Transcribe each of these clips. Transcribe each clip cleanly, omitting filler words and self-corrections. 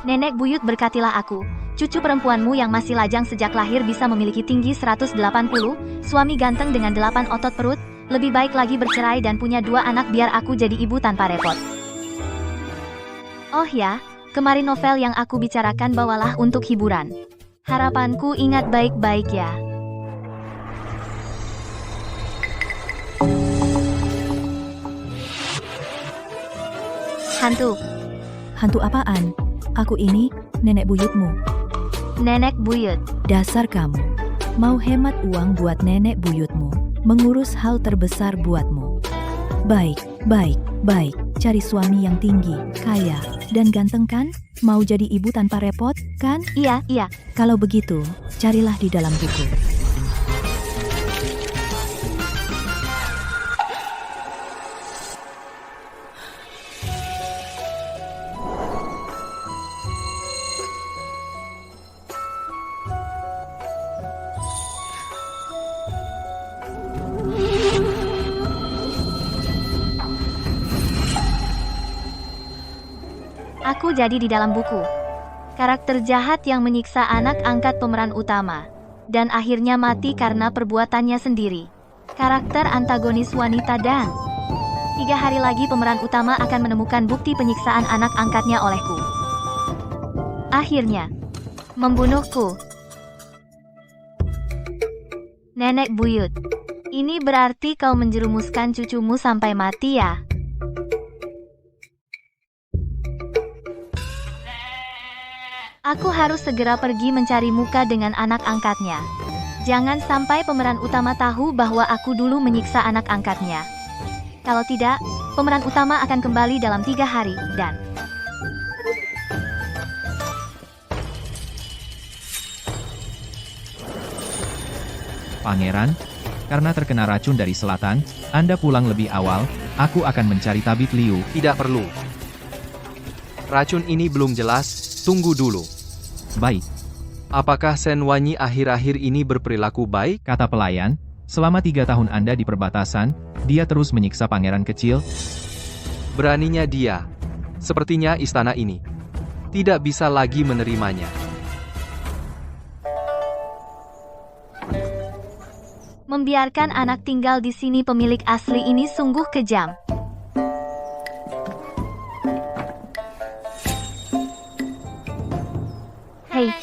Nenek buyut berkatilah aku. Cucu perempuanmu yang masih lajang sejak lahir bisa memiliki tinggi 180, suami ganteng dengan 8 otot perut, lebih baik lagi bercerai dan punya 2 anak biar aku jadi ibu tanpa repot. Oh ya, kemarin novel yang aku bicarakan bawalah untuk hiburan. Harapanku ingat baik-baik ya. Hantu. Hantu apaan? Aku ini, nenek buyutmu. Nenek buyut. Dasar kamu. Mau hemat uang buat nenek buyutmu, mengurus hal terbesar buatmu. Baik, baik, baik. Cari suami yang tinggi, kaya, dan ganteng kan? Mau jadi ibu tanpa repot, kan? Iya. Kalau begitu, carilah di dalam buku. Aku jadi di dalam buku. Karakter jahat yang menyiksa anak angkat pemeran utama. Dan akhirnya mati karena perbuatannya sendiri. Karakter antagonis wanita dan 3 hari lagi pemeran utama akan menemukan bukti penyiksaan anak angkatnya olehku. Akhirnya, membunuhku. Nenek buyut. Ini berarti kau menjerumuskan cucumu sampai mati ya? Aku harus segera pergi mencari muka dengan anak angkatnya. Jangan sampai pemeran utama tahu bahwa aku dulu menyiksa anak angkatnya. Kalau tidak, pemeran utama akan kembali dalam 3 hari, dan Pangeran, karena terkena racun dari selatan, Anda pulang lebih awal, aku akan mencari tabib Liu. Tidak perlu. Racun ini belum jelas, tunggu dulu. Baik, Apakah Shen Wanyi akhir-akhir ini berperilaku baik? kata pelayan, selama 3 tahun Anda di perbatasan, dia terus menyiksa pangeran kecil. Beraninya dia. Sepertinya istana ini tidak bisa lagi menerimanya. membiarkan anak tinggal di sini pemilik asli ini sungguh kejam. Hei.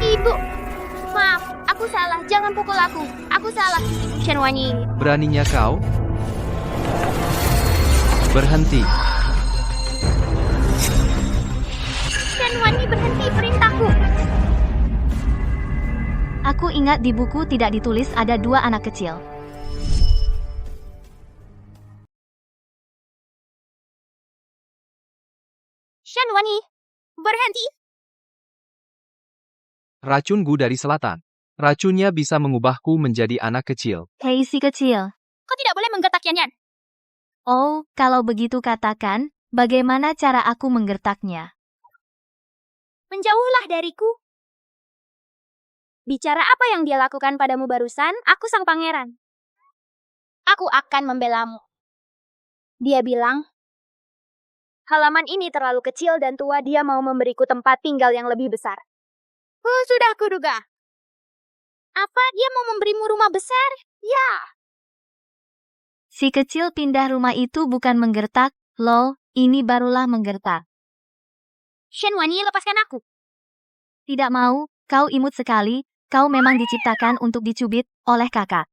Ibu, maaf, aku salah. Jangan pukul aku. Aku salah, Ibu Shen Wanyi. Beraninya kau? Berhenti. Shen Wanyi, berhenti, perintahku. Aku ingat di buku tidak ditulis ada 2 anak kecil. Shen Wanyi, berhenti. Racun Gu dari selatan. Racunnya bisa mengubahku menjadi anak kecil. Hei si kecil. Kau tidak boleh menggertak Yan Yan. Oh, kalau begitu katakan, bagaimana cara aku menggertaknya? Menjauhlah dariku. Bicara apa yang dia lakukan padamu barusan, aku sang pangeran. Aku akan membelamu. Dia bilang, halaman ini terlalu kecil dan tua, dia mau memberiku tempat tinggal yang lebih besar. Sudah kuduga. Apa, dia mau memberimu rumah besar? Ya. Si kecil pindah rumah itu bukan menggertak, lol, ini barulah menggertak. Shen Wanyi, lepaskan aku. Tidak mau, kau imut sekali, kau memang diciptakan untuk dicubit oleh kakak.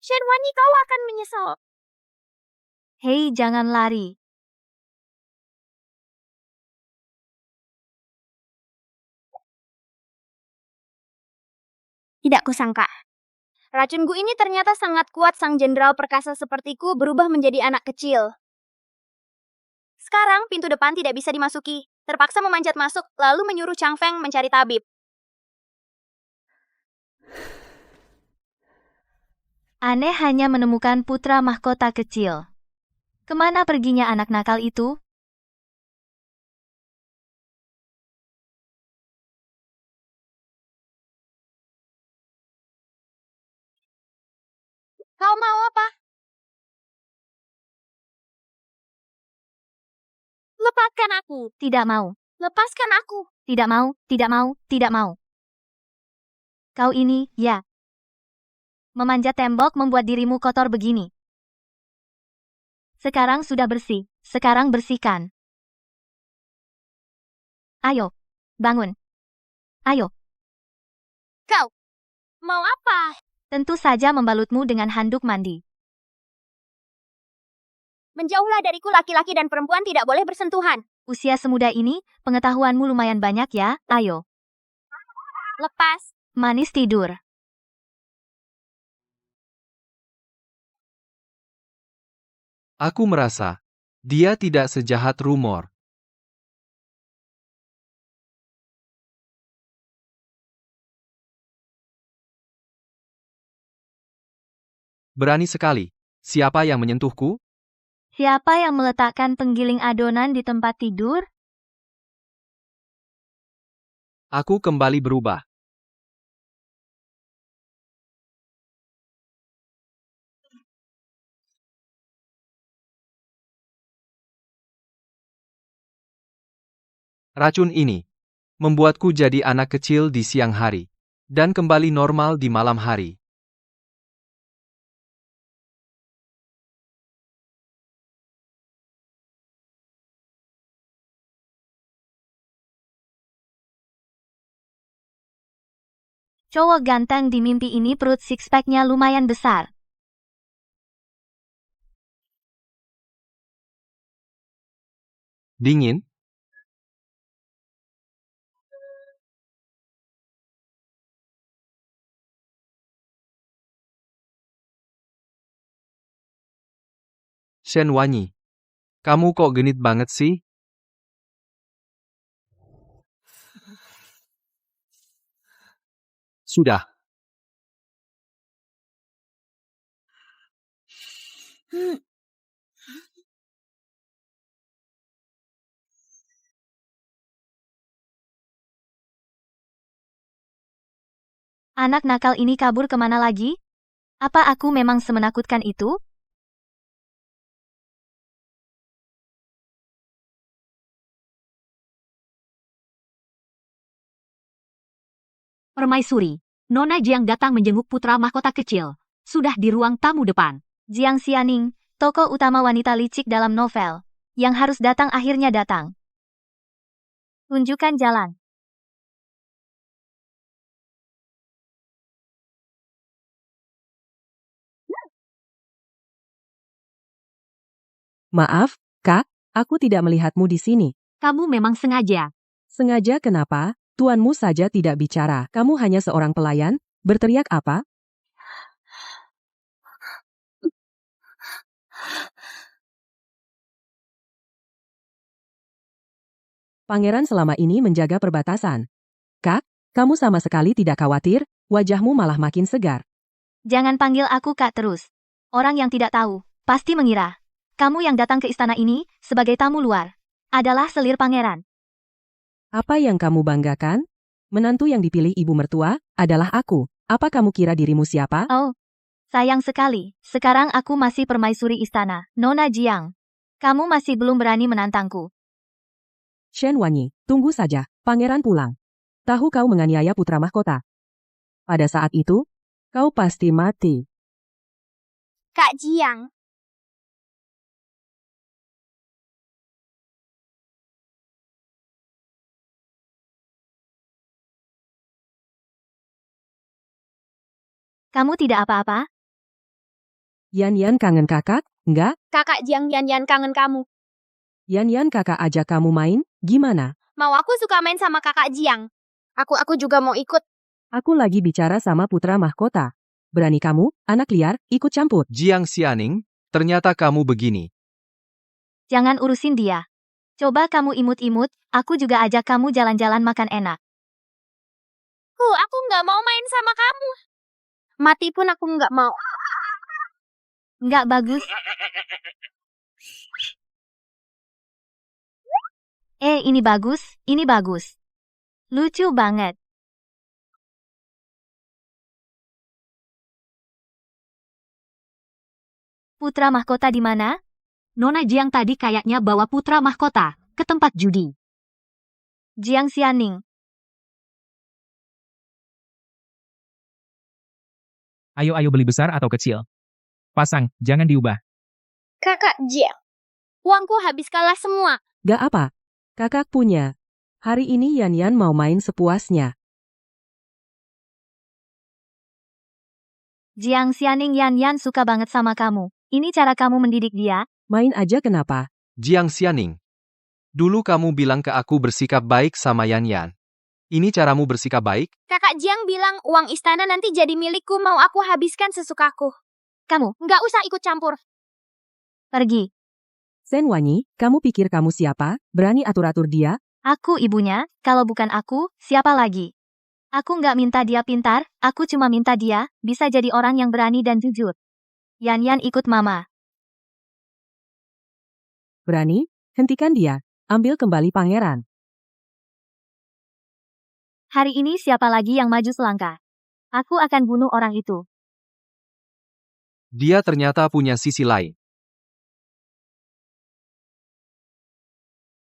Shen Wanyi, kau akan menyesal. Hei, jangan lari. Tidak kusangka. Racun Gu ini ternyata sangat kuat. Sang jenderal perkasa sepertiku berubah menjadi anak kecil. Sekarang pintu depan tidak bisa dimasuki. Terpaksa memanjat masuk, lalu menyuruh Chang Feng mencari tabib. Aneh hanya menemukan putra mahkota kecil. Kemana perginya anak nakal itu? Kau mau apa? Lepaskan aku. Tidak mau. Lepaskan aku. Tidak mau, tidak mau, tidak mau. Kau ini, ya. Memanjat tembok membuat dirimu kotor begini. Sekarang sudah bersih. Sekarang bersihkan. Ayo. Bangun. Ayo. Kau. Mau apa? Tentu saja membalutmu dengan handuk mandi. Menjauhlah dariku, laki-laki dan perempuan tidak boleh bersentuhan. Usia semuda ini, pengetahuanmu lumayan banyak ya. Ayo. Lepas. Manis tidur. Aku merasa dia tidak sejahat rumor. Berani sekali. Siapa yang menyentuhku? Siapa yang meletakkan penggiling adonan di tempat tidur? Aku kembali berubah. Racun ini membuatku jadi anak kecil di siang hari dan kembali normal di malam hari. Cowok ganteng di mimpi ini perut six-pack-nya lumayan besar. Dingin? Shen Wanyi, kamu kok genit banget sih? Sudah. Anak nakal ini kabur kemana lagi? Apa aku memang semenakutkan itu? Permaisuri, Nona Jiang datang menjenguk putra mahkota kecil. Sudah di ruang tamu depan. Jiang Xianing, tokoh utama wanita licik dalam novel. Yang harus datang akhirnya datang. Tunjukkan jalan. Maaf, Kak, aku tidak melihatmu di sini. Kamu memang sengaja. Sengaja kenapa? Tuanmu saja tidak bicara. Kamu hanya seorang pelayan? Berteriak apa? Pangeran selama ini menjaga perbatasan. Kak, kamu sama sekali tidak khawatir, wajahmu malah makin segar. Jangan panggil aku Kak terus. Orang yang tidak tahu, pasti mengira. Kamu yang datang ke istana ini, sebagai tamu luar, adalah selir pangeran. Apa yang kamu banggakan? Menantu yang dipilih ibu mertua, adalah aku. Apa kamu kira dirimu siapa? Oh, sayang sekali. Sekarang aku masih permaisuri istana, Nona Jiang. Kamu masih belum berani menantangku. Shen Wanyi, tunggu saja, pangeran pulang. Tahu kau menganiaya putra mahkota. Pada saat itu, kau pasti mati. Kak Jiang. Kamu tidak apa-apa? Yan kangen kakak? Enggak? Kakak Jiang Yan kangen kamu. Yan kakak ajak kamu main? Gimana? Mau, aku suka main sama kakak Jiang. Aku juga mau ikut. Aku lagi bicara sama putra mahkota. Berani kamu, anak liar, ikut campur. Jiang Xianing, ternyata kamu begini. Jangan urusin dia. Coba kamu imut-imut, aku juga ajak kamu jalan-jalan makan enak. Aku nggak mau main sama kamu. Mati pun aku nggak mau. Nggak bagus. Ini bagus, ini bagus. Lucu banget. Putra mahkota di mana? Nona Jiang tadi kayaknya bawa putra mahkota. ke tempat judi. Jiang Xianing, Ayo beli besar atau kecil. Pasang, jangan diubah. Kakak Jiang, uangku habis kalah semua. Gak apa. Kakak punya. Hari ini Yan mau main sepuasnya. Jiang Xianing, Yan suka banget sama kamu. Ini cara kamu mendidik dia? Main aja kenapa? Jiang Xianing. Dulu kamu bilang ke aku bersikap baik sama Yan. Ini caramu bersikap baik? Kakak Jiang bilang uang istana nanti jadi milikku, mau aku habiskan sesukaku. Kamu nggak usah ikut campur. Pergi. Shen Wanyi, kamu pikir kamu siapa? Berani atur-atur dia? Aku ibunya, kalau bukan aku, siapa lagi? Aku nggak minta dia pintar, aku cuma minta dia bisa jadi orang yang berani dan jujur. Yan ikut mama. Berani? Hentikan dia. Ambil kembali pangeran. Hari ini siapa lagi yang maju selangkah? Aku akan bunuh orang itu. Dia ternyata punya sisi lain.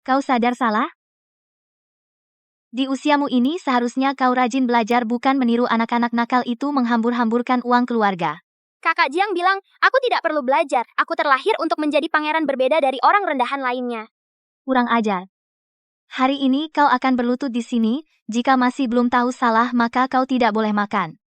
Kau sadar salah? Di usiamu ini seharusnya kau rajin belajar, bukan meniru anak-anak nakal itu menghambur-hamburkan uang keluarga. Kakak Jiang bilang, aku tidak perlu belajar. Aku terlahir untuk menjadi pangeran berbeda dari orang rendahan lainnya. Kurang ajar. Hari ini kau akan berlutut di sini, jika masih belum tahu salah maka kau tidak boleh makan.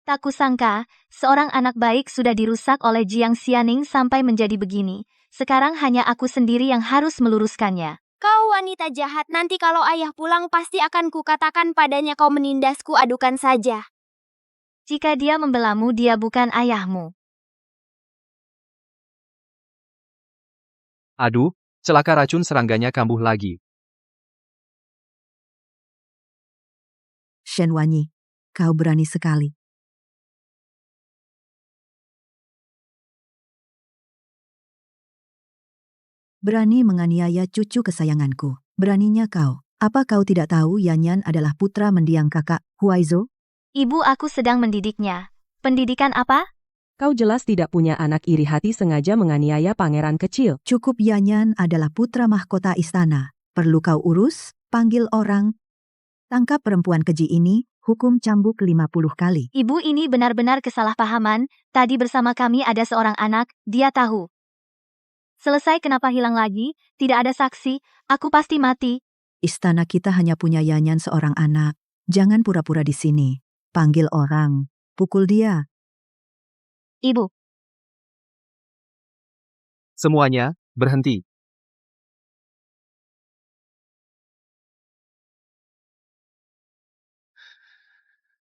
Tak kusangka, seorang anak baik sudah dirusak oleh Jiang Xianing sampai menjadi begini. Sekarang hanya aku sendiri yang harus meluruskannya. Kau wanita jahat, nanti kalau ayah pulang pasti akan kukatakan padanya kau menindasku, adukan saja. Jika dia membelamu, dia bukan ayahmu. Aduh, celaka, racun serangganya kambuh lagi. Shen Wanyi, kau berani sekali. Berani menganiaya cucu kesayanganku. Beraninya kau. Apa kau tidak tahu Yan adalah putra mendiang kakak, Huaizo? Ibu, aku sedang mendidiknya. Pendidikan apa? Kau jelas tidak punya anak, iri hati sengaja menganiaya pangeran kecil. Cukup, Yan adalah putra mahkota istana. Perlu kau urus, panggil orang. Tangkap perempuan keji ini, hukum cambuk 50 kali. Ibu, ini benar-benar kesalahpahaman. Tadi bersama kami ada seorang anak, dia tahu. Selesai, kenapa hilang lagi? Tidak ada saksi, aku pasti mati. Istana kita hanya punya Yan seorang anak. Jangan pura-pura di sini. Panggil orang. Pukul dia. Ibu, Semuanya, berhenti.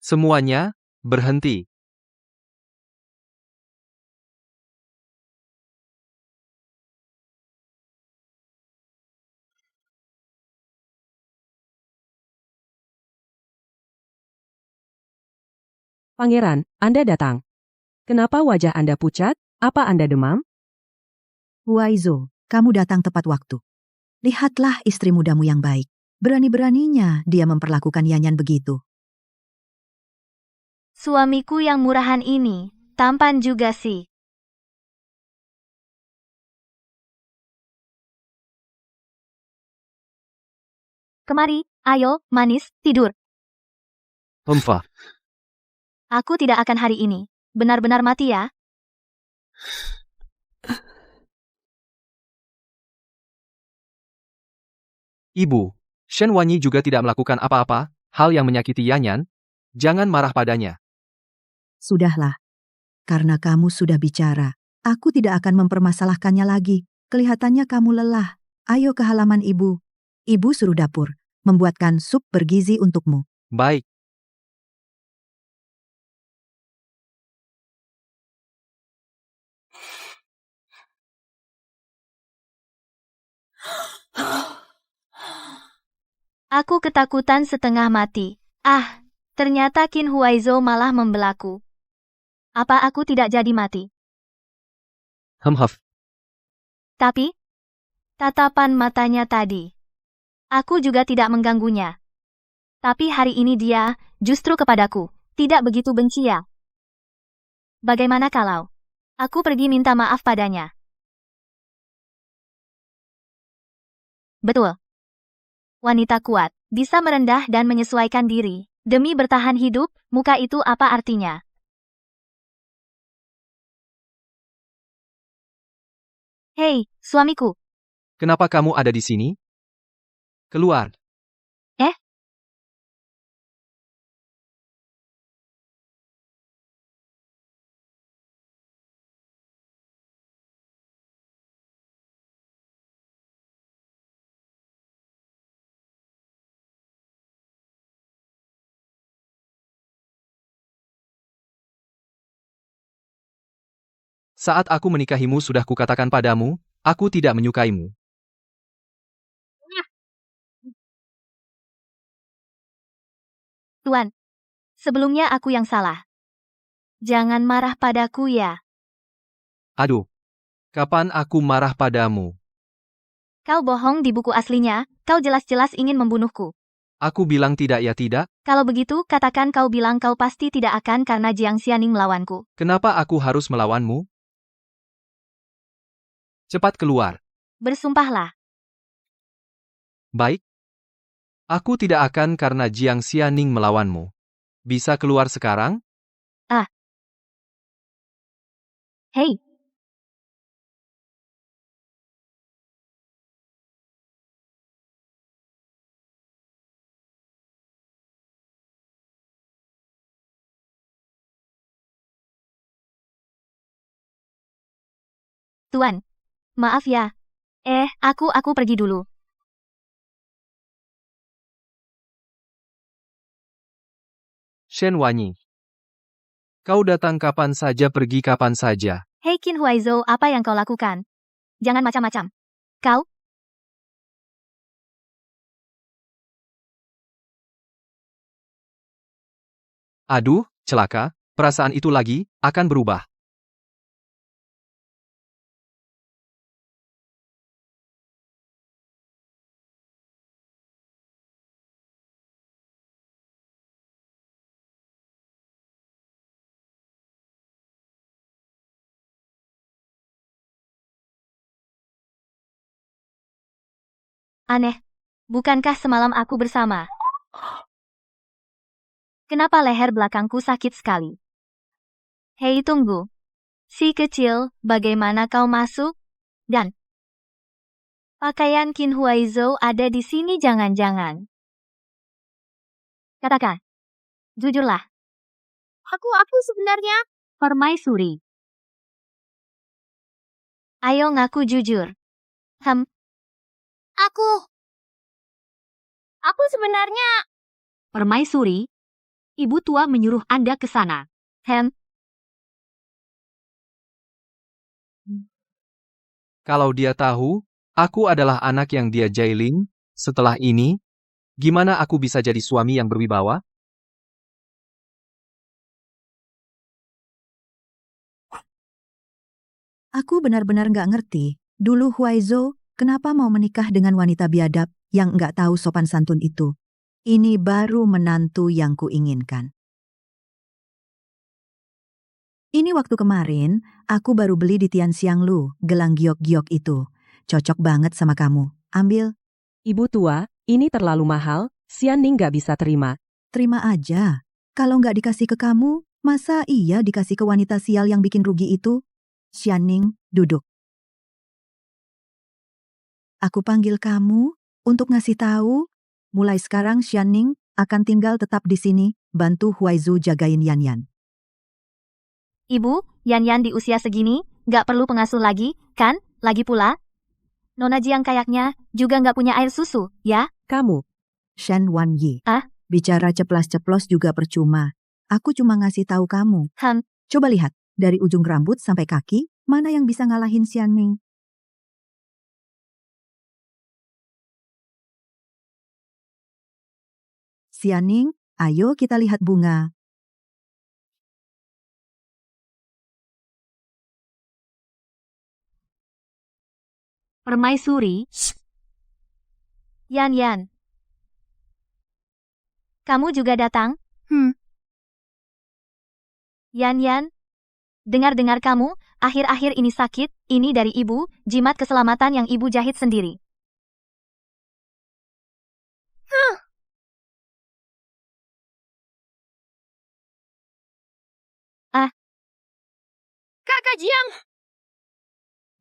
Semuanya, berhenti. Pangeran, Anda datang. Kenapa wajah Anda pucat? Apa Anda demam? Huaizo, kamu datang tepat waktu. Lihatlah istri mudamu yang baik. Berani-beraninya dia memperlakukan Yan begitu. suamiku yang murahan ini, tampan juga sih. Kemari, ayo, manis, tidur. Hempah. Aku tidak akan hari ini. Benar-benar mati ya. Ibu, Shen Wanyi juga tidak melakukan apa-apa, hal yang menyakiti Yan. Jangan marah padanya. Sudahlah. Karena kamu sudah bicara, aku tidak akan mempermasalahkannya lagi. Kelihatannya kamu lelah. Ayo ke halaman ibu. Ibu suruh dapur, membuatkan sup bergizi untukmu. Baik. Aku ketakutan setengah mati. Ah, ternyata Qin Huaizo malah membelaku. Apa aku tidak jadi mati? Hemhaf. Tapi, tatapan matanya tadi. Aku juga tidak mengganggunya. Tapi hari ini dia, justru kepadaku, tidak begitu benci ya. Bagaimana kalau aku pergi minta maaf padanya? Betul. Wanita kuat, bisa merendah dan menyesuaikan diri. Demi bertahan hidup, muka itu apa artinya? Hei, suamiku. Kenapa kamu ada di sini? Keluar. Eh? Saat aku menikahimu sudah kukatakan padamu, aku tidak menyukaimu. Tuan. Sebelumnya aku yang salah. Jangan marah padaku ya. Aduh. Kapan aku marah padamu? Kau bohong di buku aslinya, kau jelas-jelas ingin membunuhku. Aku bilang tidak ya tidak? Kalau begitu, katakan kau bilang kau pasti tidak akan karena Jiang Xianing melawanku. Kenapa aku harus melawanmu? Cepat keluar. Bersumpahlah. Baik. Aku tidak akan karena Jiang Xianing melawanmu. Bisa keluar sekarang? Hei. Tuan. Maaf ya. Aku pergi dulu. Shen Wanyi. Kau datang kapan saja pergi kapan saja. Hei Qin Huaizhou, apa yang kau lakukan? Jangan macam-macam. Kau? Aduh, celaka, perasaan itu lagi, akan berubah. Aneh. Bukankah semalam aku bersama? Kenapa leher belakangku sakit sekali? Hei tunggu. Si kecil, bagaimana kau masuk? Dan pakaian Qin Huaizhou ada di sini jangan-jangan. Katakan. Jujurlah. Aku sebenarnya... Permaisuri. Ayo ngaku jujur. Aku sebenarnya... Permaisuri. Ibu tua menyuruh Anda ke sana. Kalau dia tahu, aku adalah anak yang dia jailin, setelah ini, gimana aku bisa jadi suami yang berwibawa? Aku benar-benar nggak ngerti, dulu Huaizhou kenapa mau menikah dengan wanita biadab yang nggak tahu sopan santun itu. Ini baru menantu yang kuinginkan. Ini waktu kemarin, aku baru beli di Tianxianglu, gelang giok-giok itu. Cocok banget sama kamu. Ambil. Ibu tua, ini terlalu mahal, Xianing nggak bisa terima. Terima aja. Kalau nggak dikasih ke kamu, masa iya dikasih ke wanita sial yang bikin rugi itu? Xianing, duduk. Aku panggil kamu untuk ngasih tahu, mulai sekarang Xianing akan tinggal tetap di sini, bantu Huaizhou jagain Yan-Yan. Ibu, Yan-Yan di usia segini, nggak perlu pengasuh lagi, kan? Lagi pula, Nona Jiang kayaknya juga nggak punya air susu, ya? Kamu, Shen Wanyi. Ah? Bicara ceplas-ceplos juga percuma. Aku cuma ngasih tahu kamu. Coba lihat, dari ujung rambut sampai kaki, mana yang bisa ngalahin Xianing? Xianing, ayo kita lihat bunga. Permaisuri. Yan-Yan. Kamu juga datang? Yan-Yan. Dengar-dengar kamu, akhir-akhir ini sakit, ini dari ibu, jimat keselamatan yang ibu jahit sendiri. Kakak Jiang.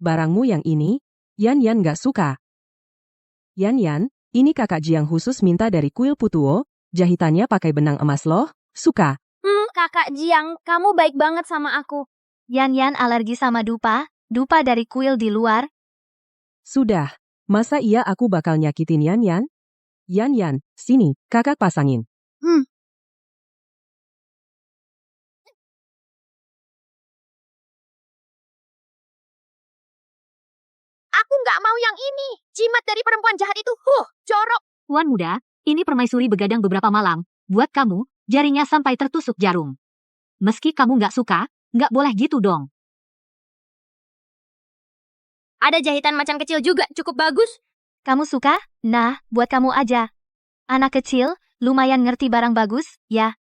Barangmu yang ini, Yan Yan nggak suka. Yan Yan, ini kakak Jiang khusus minta dari kuil Putuo, jahitannya pakai benang emas loh, suka. Kakak Jiang, kamu baik banget sama aku. Yan Yan alergi sama dupa dari kuil di luar. Sudah, masa iya aku bakal nyakitin Yan Yan? Yan Yan, sini, kakak pasangin. Aku nggak mau yang ini. Jimat dari perempuan jahat itu, jorok. Tuan muda, ini permaisuri begadang beberapa malam. Buat kamu, jarinya sampai tertusuk jarum. Meski kamu nggak suka, nggak boleh gitu dong. Ada jahitan macan kecil juga, cukup bagus. Kamu suka? Nah, buat kamu aja. Anak kecil, lumayan ngerti barang bagus, ya.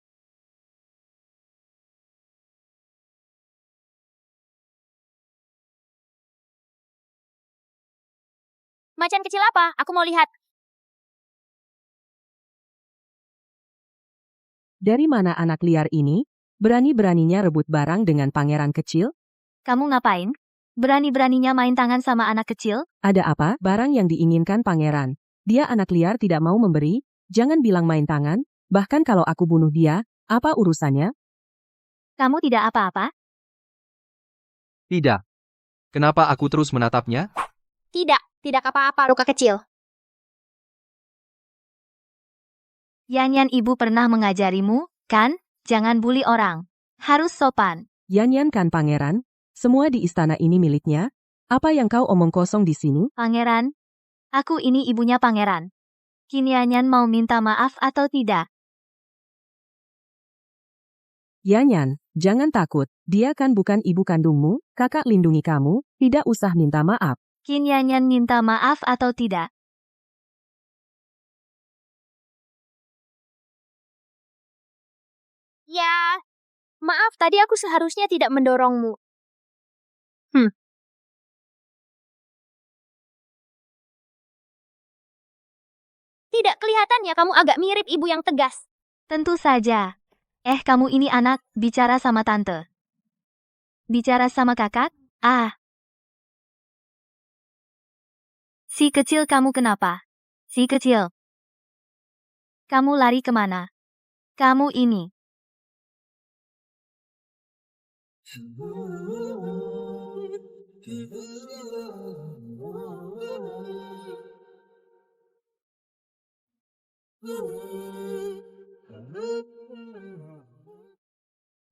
Macan kecil apa? Aku mau lihat. Dari mana anak liar ini? Berani-beraninya rebut barang dengan pangeran kecil? Kamu ngapain? Berani-beraninya main tangan sama anak kecil? Ada apa? Barang yang diinginkan pangeran. Dia anak liar tidak mau memberi, jangan bilang main tangan, bahkan kalau aku bunuh dia, apa urusannya? Kamu tidak apa-apa? Tidak. Kenapa aku terus menatapnya? Tidak apa-apa, luka kecil. Yan Yan, ibu pernah mengajarimu, kan? Jangan bully orang. Harus sopan. Yan Yan kan pangeran? Semua di istana ini miliknya? Apa yang kau omong kosong di sini? Pangeran, aku ini ibunya pangeran. Kini Yan Yan mau minta maaf atau tidak? Yan Yan, jangan takut. Dia kan bukan ibu kandungmu, kakak lindungi kamu, tidak usah minta maaf. Kini Yan Yan minta maaf atau tidak? Ya, maaf tadi aku seharusnya tidak mendorongmu. Tidak kelihatannya kamu agak mirip ibu yang tegas. Tentu saja. Kamu ini anak, bicara sama tante. Bicara sama kakak? Si kecil, kamu kenapa? Si kecil. Kamu lari kemana? Kamu ini.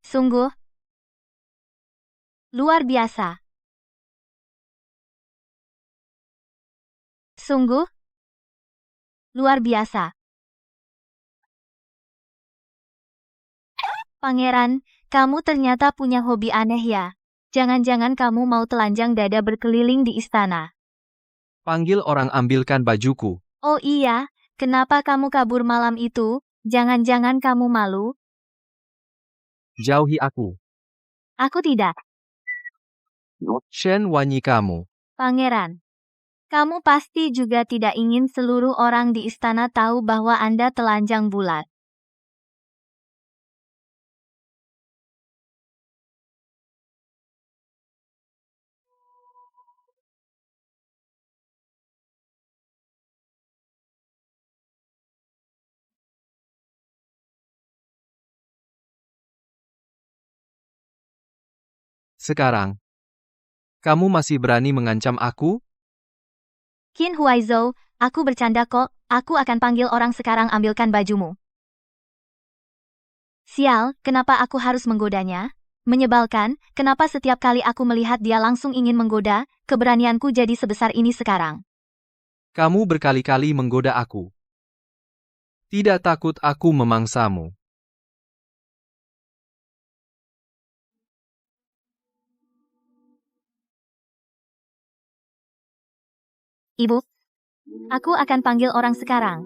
Sungguh luar biasa. Sungguh luar biasa. Pangeran, kamu ternyata punya hobi aneh ya. Jangan-jangan kamu mau telanjang dada berkeliling di istana. Panggil orang ambilkan bajuku. Oh iya, kenapa kamu kabur malam itu? Jangan-jangan kamu malu? Jauhi aku. Aku tidak. Shen Wanyi kamu. Pangeran, kamu pasti juga tidak ingin seluruh orang di istana tahu bahwa Anda telanjang bulat. Sekarang, kamu masih berani mengancam aku? Qin Huaizhou, aku bercanda kok. Aku akan panggil orang sekarang, ambilkan bajumu. Sial, kenapa aku harus menggodanya? Menyebalkan, kenapa setiap kali aku melihat dia langsung ingin menggoda, keberanianku jadi sebesar ini sekarang. Kamu berkali-kali menggoda aku. Tidak takut aku memangsamu. Ibu, aku akan panggil orang sekarang.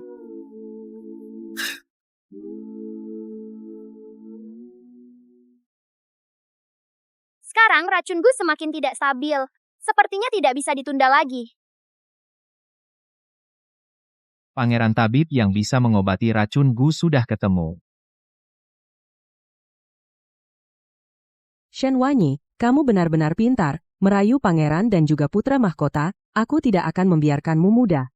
Sekarang racunku semakin tidak stabil. Sepertinya tidak bisa ditunda lagi. Pangeran tabib yang bisa mengobati racun Gu sudah ketemu. Shen Wanyi, kamu benar-benar pintar, merayu pangeran dan juga putra mahkota, aku tidak akan membiarkanmu mudah.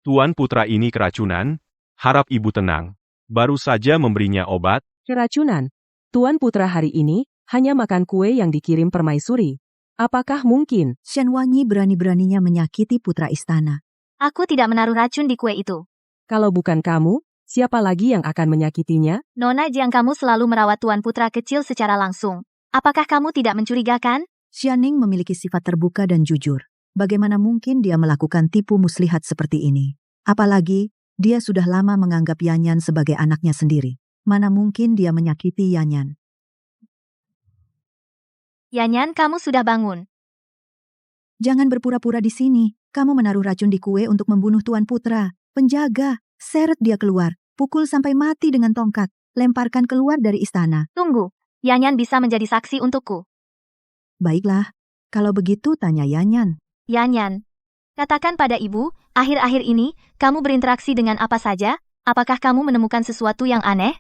Tuan putra ini keracunan, harap ibu tenang. Baru saja memberinya obat. Keracunan. Tuan putra hari ini hanya makan kue yang dikirim permaisuri. Apakah mungkin? Shen Wanyi berani-beraninya menyakiti putra istana. Aku tidak menaruh racun di kue itu. Kalau bukan kamu, siapa lagi yang akan menyakitinya? Nona Jiang, kamu selalu merawat tuan putra kecil secara langsung. Apakah kamu tidak mencurigakan? Xianing memiliki sifat terbuka dan jujur. Bagaimana mungkin dia melakukan tipu muslihat seperti ini? Apalagi, dia sudah lama menganggap Yanyan sebagai anaknya sendiri. Mana mungkin dia menyakiti Yanyan? Yanyan, kamu sudah bangun. Jangan berpura-pura di sini. Kamu menaruh racun di kue untuk membunuh tuan putra. Penjaga, seret dia keluar. Pukul sampai mati dengan tongkat. Lemparkan keluar dari istana. Tunggu, Yanyan bisa menjadi saksi untukku. Baiklah, kalau begitu tanya Yanyan. Yanyan, katakan pada ibu, akhir-akhir ini, kamu berinteraksi dengan apa saja? Apakah kamu menemukan sesuatu yang aneh?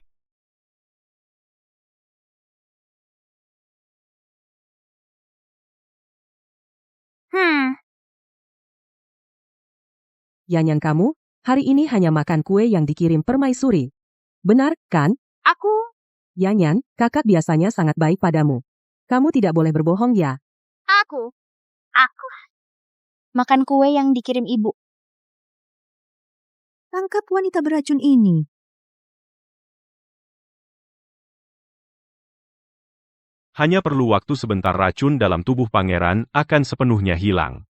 Yanyan kamu, hari ini hanya makan kue yang dikirim permaisuri. Benar, kan? Aku, Yanyan, kakak biasanya sangat baik padamu. Kamu tidak boleh berbohong ya. aku makan kue yang dikirim ibu. Tangkap wanita beracun ini. Hanya perlu waktu sebentar, racun dalam tubuh pangeran akan sepenuhnya hilang.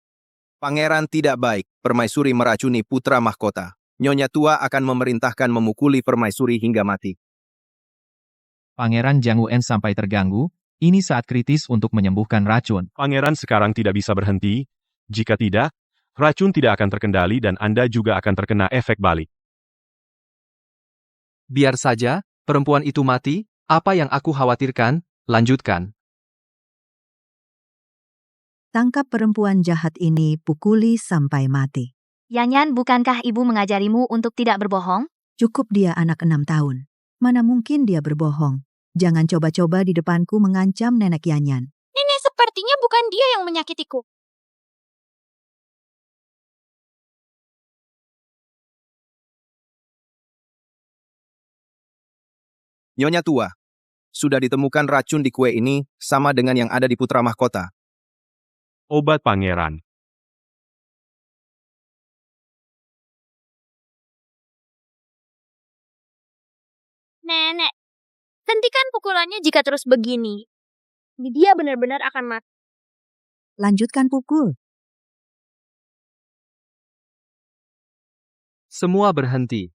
Pangeran tidak baik, permaisuri meracuni putra mahkota. Nyonya tua akan memerintahkan memukuli permaisuri hingga mati. Pangeran Jiang Wen sampai terganggu, ini saat kritis untuk menyembuhkan racun. Pangeran sekarang tidak bisa berhenti. Jika tidak, racun tidak akan terkendali dan Anda juga akan terkena efek balik. Biar saja, perempuan itu mati, apa yang aku khawatirkan, lanjutkan. Tangkap perempuan jahat ini, pukuli sampai mati. Yanyan, bukankah ibu mengajarimu untuk tidak berbohong? Cukup dia anak 6 tahun. Mana mungkin dia berbohong? Jangan coba-coba di depanku mengancam nenek Yanyan. Nenek, sepertinya bukan dia yang menyakitiku. Nyonya tua, sudah ditemukan racun di kue ini sama dengan yang ada di putra mahkota. Obat pangeran. Nenek, hentikan pukulannya jika terus begini. Dia benar-benar akan mati. Lanjutkan pukul. Semua berhenti.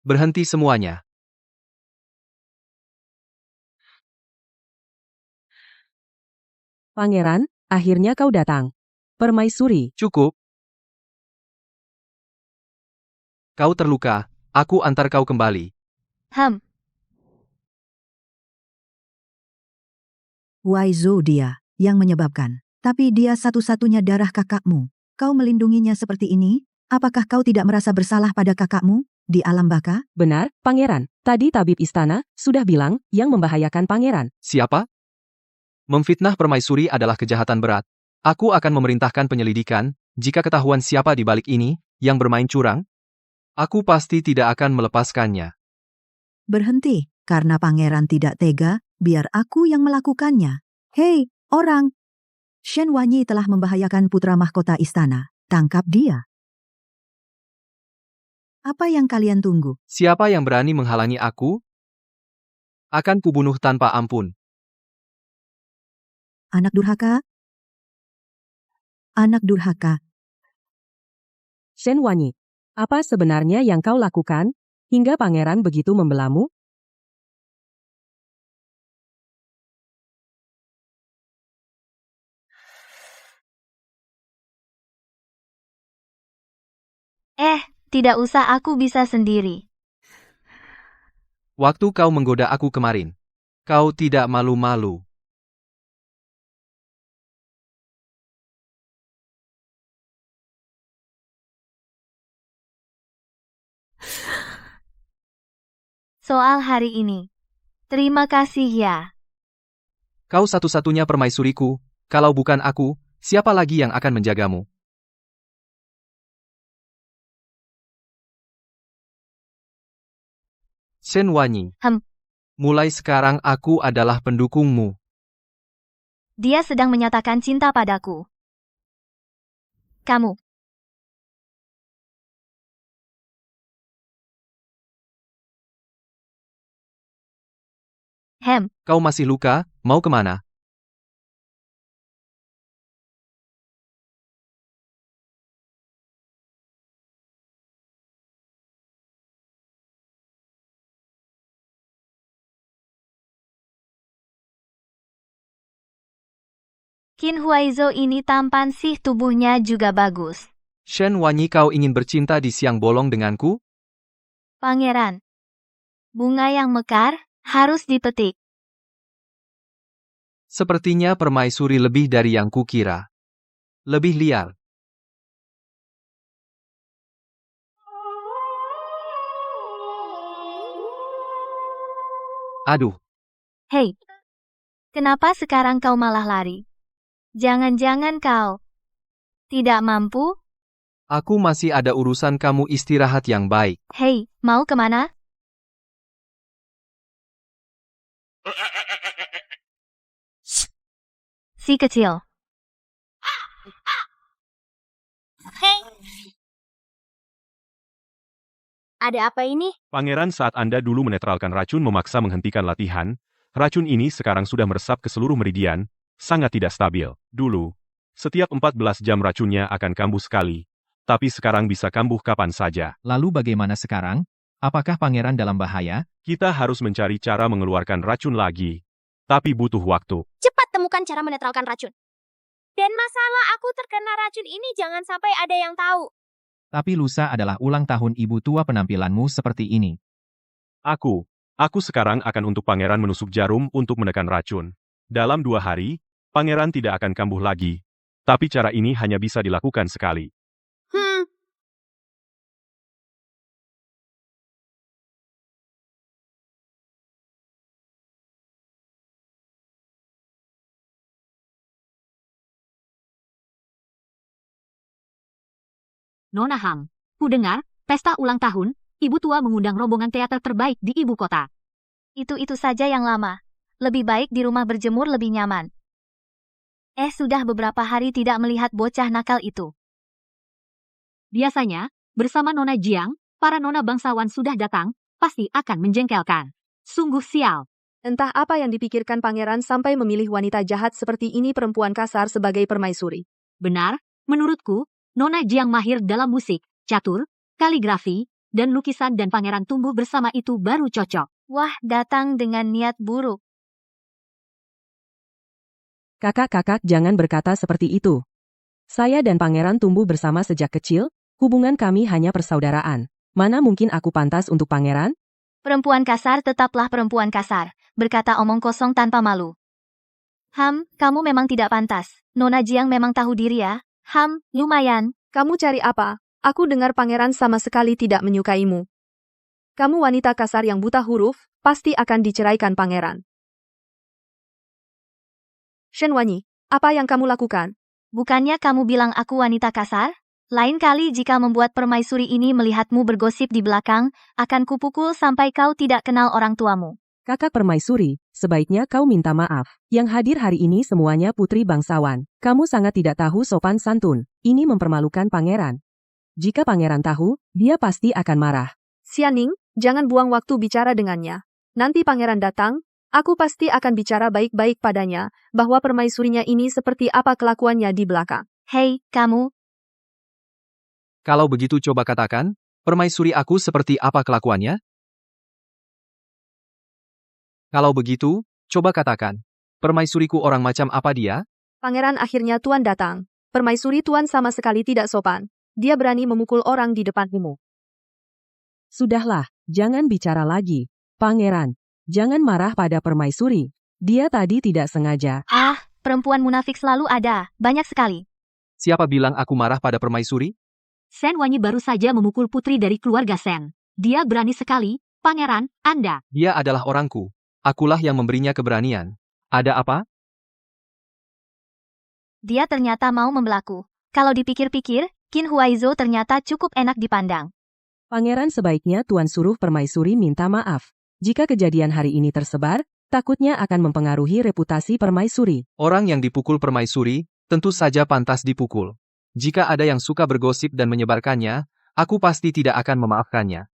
Berhenti semuanya. Pangeran, akhirnya kau datang. Permaisuri, Cukup. Kau terluka, aku antar kau kembali. Wai Zhou dia yang menyebabkan. Tapi dia satu-satunya darah kakakmu. Kau melindunginya seperti ini? Apakah kau tidak merasa bersalah pada kakakmu di alam baka? benar, pangeran. Tadi tabib istana sudah bilang yang membahayakan pangeran. Siapa? Memfitnah permaisuri adalah kejahatan berat. Aku akan memerintahkan penyelidikan, jika ketahuan siapa di balik ini, yang bermain curang. Aku pasti tidak akan melepaskannya. Berhenti, karena pangeran tidak tega, biar aku yang melakukannya. Hei, orang! Shen Wanyi telah membahayakan putra mahkota istana. Tangkap dia. Apa yang kalian tunggu? Siapa yang berani menghalangi aku? Akan kubunuh tanpa ampun. Anak durhaka? Anak durhaka. Shen Wanyi, apa sebenarnya yang kau lakukan, hingga pangeran begitu membelamu? Tidak usah, aku bisa sendiri. Waktu kau menggoda aku kemarin, kau tidak malu-malu. Soal hari ini. Terima kasih ya. Kau satu-satunya permaisuriku, kalau bukan aku, siapa lagi yang akan menjagamu? Shen Wanyi. Mulai sekarang aku adalah pendukungmu. Dia sedang menyatakan cinta padaku. Kamu. Kau masih luka, mau kemana? Qin Huaizo ini tampan sih, tubuhnya juga bagus. Shen Wanyi, kau ingin bercinta di siang bolong denganku? Pangeran. Bunga yang mekar, harus dipetik. Sepertinya permaisuri lebih dari yang kukira. Lebih liar. Aduh. Hei. Kenapa sekarang kau malah lari? Jangan-jangan kau tidak mampu? Aku masih ada urusan, kamu istirahat yang baik. Hei, mau kemana? Si kecil. Ada apa ini? Pangeran, saat Anda dulu menetralkan racun memaksa menghentikan latihan, racun ini sekarang sudah meresap ke seluruh meridian, sangat tidak stabil. Dulu, setiap 14 jam racunnya akan kambuh sekali, tapi sekarang bisa kambuh kapan saja. Lalu bagaimana sekarang? Apakah pangeran dalam bahaya? Kita harus mencari cara mengeluarkan racun lagi, tapi butuh waktu. Cepat temukan cara menetralkan racun. Dan masalah aku terkena racun ini jangan sampai ada yang tahu. Tapi lusa adalah ulang tahun ibu tua, penampilanmu seperti ini. Aku sekarang akan untuk pangeran menusuk jarum untuk menekan racun. Dalam 2 hari, pangeran tidak akan kambuh lagi. Tapi cara ini hanya bisa dilakukan sekali. Nona Ham, ku dengar, pesta ulang tahun, ibu tua mengundang rombongan teater terbaik di ibu kota. Itu saja yang lama. Lebih baik di rumah berjemur lebih nyaman. Sudah beberapa hari tidak melihat bocah nakal itu. Biasanya, bersama Nona Jiang, para nona bangsawan sudah datang, pasti akan menjengkelkan. Sungguh sial. Entah apa yang dipikirkan pangeran sampai memilih wanita jahat seperti ini, perempuan kasar, sebagai permaisuri. Benar, menurutku, Nona Jiang mahir dalam musik, catur, kaligrafi, dan lukisan, dan pangeran tumbuh bersama itu baru cocok. Wah, datang dengan niat buruk. Kakak-kakak, jangan berkata seperti itu. Saya dan pangeran tumbuh bersama sejak kecil, hubungan kami hanya persaudaraan. Mana mungkin aku pantas untuk pangeran? Perempuan kasar tetaplah perempuan kasar, berkata omong kosong tanpa malu. Kamu memang tidak pantas. Nona Jiang memang tahu diri ya. Lumayan. Kamu cari apa? Aku dengar pangeran sama sekali tidak menyukaimu. Kamu wanita kasar yang buta huruf, pasti akan diceraikan pangeran. Shen Wanyi, apa yang kamu lakukan? Bukannya kamu bilang aku wanita kasar? Lain kali jika membuat permaisuri ini melihatmu bergosip di belakang, akan kupukul sampai kau tidak kenal orang tuamu. Kakak permaisuri, sebaiknya kau minta maaf. Yang hadir hari ini semuanya putri bangsawan. Kamu sangat tidak tahu sopan santun. Ini mempermalukan pangeran. Jika pangeran tahu, dia pasti akan marah. Xianing, jangan buang waktu bicara dengannya. Nanti pangeran datang, aku pasti akan bicara baik-baik padanya, bahwa permaisurinya ini seperti apa kelakuannya di belakang. Hei, kamu. Kalau begitu coba katakan, permaisuri aku seperti apa kelakuannya? Kalau begitu, coba katakan, permaisuriku orang macam apa dia? Pangeran, akhirnya Tuan datang. Permaisuri Tuan sama sekali tidak sopan. dia berani memukul orang di depanmu. Sudahlah, jangan bicara lagi. Pangeran, jangan marah pada permaisuri. Dia tadi tidak sengaja. Ah, perempuan munafik selalu ada, banyak sekali. Siapa bilang aku marah pada permaisuri? Shen Wanyi baru saja memukul putri dari keluarga Shen. Dia berani sekali, Pangeran, Anda. Dia adalah orangku. Akulah yang memberinya keberanian. Ada apa? Dia ternyata mau membelaku. Kalau dipikir-pikir, Qin Huaizo ternyata cukup enak dipandang. Pangeran sebaiknya Tuan suruh permaisuri minta maaf. Jika kejadian hari ini tersebar, takutnya akan mempengaruhi reputasi permaisuri. Orang yang dipukul permaisuri, tentu saja pantas dipukul. Jika ada yang suka bergosip dan menyebarkannya, aku pasti tidak akan memaafkannya.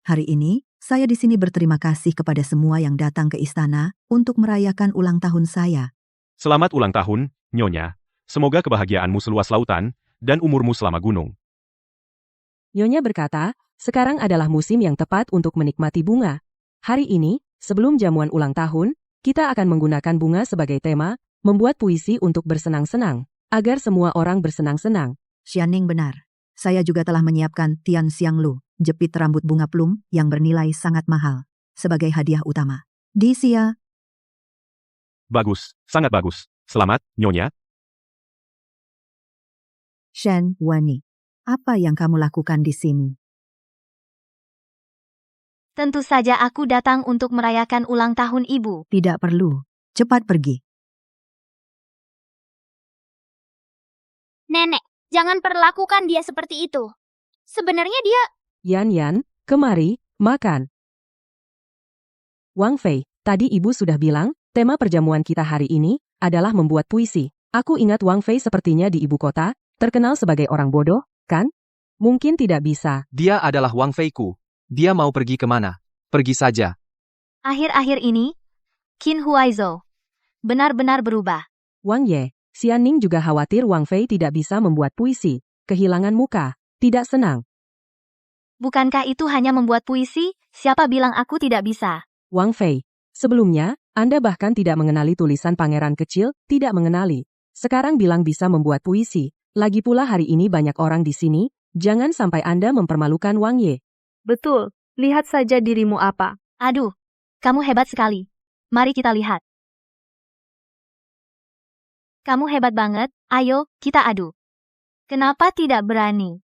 Hari ini, saya di sini berterima kasih kepada semua yang datang ke istana untuk merayakan ulang tahun saya. Selamat ulang tahun, Nyonya. Semoga kebahagiaanmu seluas lautan, dan umurmu selama gunung. Nyonya berkata, sekarang adalah musim yang tepat untuk menikmati bunga. Hari ini, sebelum jamuan ulang tahun, kita akan menggunakan bunga sebagai tema, membuat puisi untuk bersenang-senang, agar semua orang bersenang-senang. Xianing benar. Saya juga telah menyiapkan Tian Xianglu, jepit rambut bunga plum yang bernilai sangat mahal, sebagai hadiah utama. Di Xia, Bagus, sangat bagus. Selamat, Nyonya. Shen Wanyi, apa yang kamu lakukan di sini? Tentu saja aku datang untuk merayakan ulang tahun ibu. Tidak perlu. Cepat pergi. Nenek, jangan perlakukan dia seperti itu. Sebenarnya dia... Yan, kemari, makan. Wang Fei, tadi ibu sudah bilang, tema perjamuan kita hari ini adalah membuat puisi. Aku ingat Wang Fei sepertinya di ibu kota, terkenal sebagai orang bodoh, kan? Mungkin tidak bisa. Dia adalah Wang Fei-ku. Dia mau pergi kemana? Pergi saja. Akhir-akhir ini, Qin Huaizo benar-benar berubah. Wang Ye, Xianing juga khawatir Wang Fei tidak bisa membuat puisi. Kehilangan muka, tidak senang. Bukankah itu hanya membuat puisi? Siapa bilang aku tidak bisa? Wang Fei, sebelumnya, Anda bahkan tidak mengenali tulisan pangeran kecil, tidak mengenali. Sekarang bilang bisa membuat puisi. Lagi pula hari ini banyak orang di sini, jangan sampai Anda mempermalukan Wang Ye. Betul, lihat saja dirimu apa. Aduh, kamu hebat sekali. Mari kita lihat. Kamu hebat banget, ayo, kita adu. Kenapa tidak berani?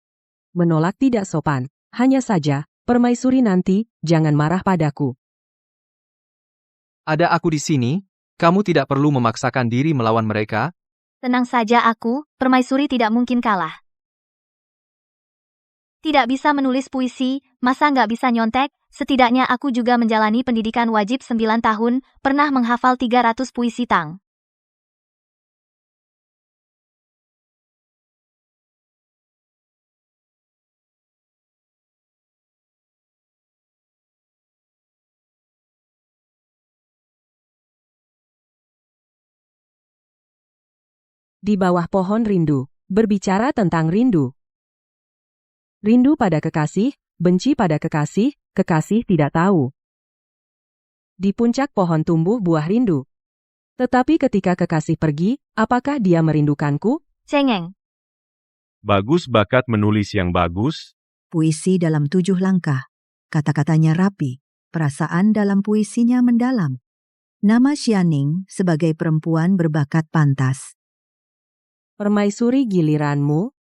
Menolak tidak sopan. Hanya saja, permaisuri nanti, jangan marah padaku. Ada aku di sini, kamu tidak perlu memaksakan diri melawan mereka. Tenang saja aku, permaisuri tidak mungkin kalah. Tidak bisa menulis puisi, masa nggak bisa nyontek? Setidaknya aku juga menjalani pendidikan wajib 9 tahun, pernah menghafal 300 puisi Tang. Di bawah pohon rindu, berbicara tentang rindu. Rindu pada kekasih, benci pada kekasih, kekasih tidak tahu. Di puncak pohon tumbuh buah rindu. Tetapi ketika kekasih pergi, apakah dia merindukanku? Cengeng. Bagus bakat menulis yang bagus. Puisi dalam 7 langkah. Kata-katanya rapi. Perasaan dalam puisinya mendalam. Nama Xianing sebagai perempuan berbakat pantas. Permaisuri giliranmu.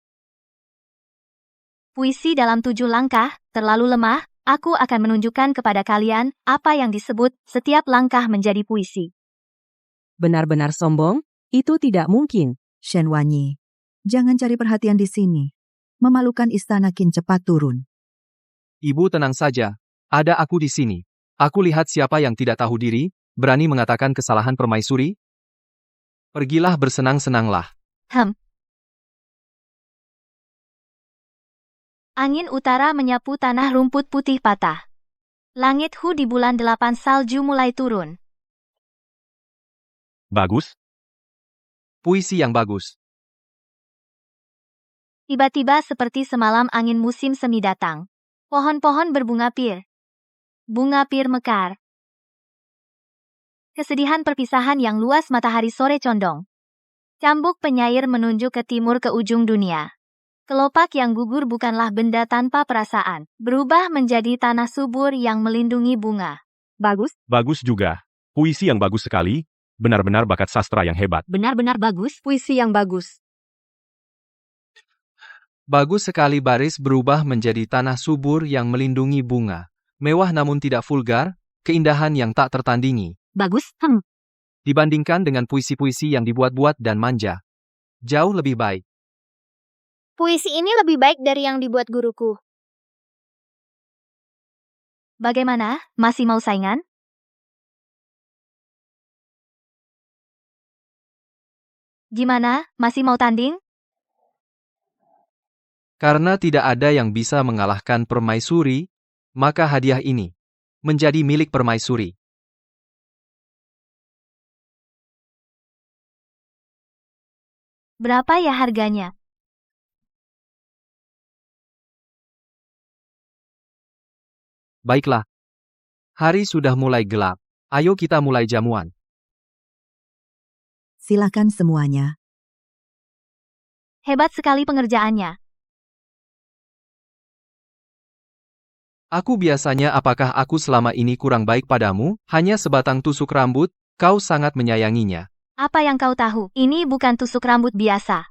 Puisi dalam 7 langkah, terlalu lemah, aku akan menunjukkan kepada kalian apa yang disebut setiap langkah menjadi puisi. Benar-benar sombong? Itu tidak mungkin. Shen Wanyi, jangan cari perhatian di sini. Memalukan istana Qin cepat turun. Ibu tenang saja. Ada aku di sini. Aku lihat siapa yang tidak tahu diri, berani mengatakan kesalahan permaisuri. Pergilah bersenang-senanglah. Angin utara menyapu tanah rumput putih patah. Langit Hu di bulan 8 salju mulai turun. Bagus. Puisi yang bagus. Tiba-tiba seperti semalam angin musim semi datang. Pohon-pohon berbunga pir. Bunga pir mekar. Kesedihan perpisahan yang luas matahari sore condong. Cambuk penyair menunjuk ke timur ke ujung dunia. Kelopak yang gugur bukanlah benda tanpa perasaan, berubah menjadi tanah subur yang melindungi bunga. Bagus. Bagus juga. Puisi yang bagus sekali, benar-benar bakat sastra yang hebat. Benar-benar bagus. Puisi yang bagus. Bagus sekali baris berubah menjadi tanah subur yang melindungi bunga. Mewah namun tidak vulgar, keindahan yang tak tertandingi. Bagus, Dibandingkan dengan puisi-puisi yang dibuat-buat dan manja. Jauh lebih baik. Puisi ini lebih baik dari yang dibuat guruku. Bagaimana, masih mau saingan? Gimana, masih mau tanding? Karena tidak ada yang bisa mengalahkan permaisuri, maka hadiah ini menjadi milik permaisuri. Berapa ya harganya? Baiklah. Hari sudah mulai gelap. Ayo kita mulai jamuan. Silakan semuanya. Hebat sekali pengerjaannya. Aku biasanya apakah aku selama ini kurang baik padamu? Hanya sebatang tusuk rambut, kau sangat menyayanginya. Apa yang kau tahu? Ini bukan tusuk rambut biasa.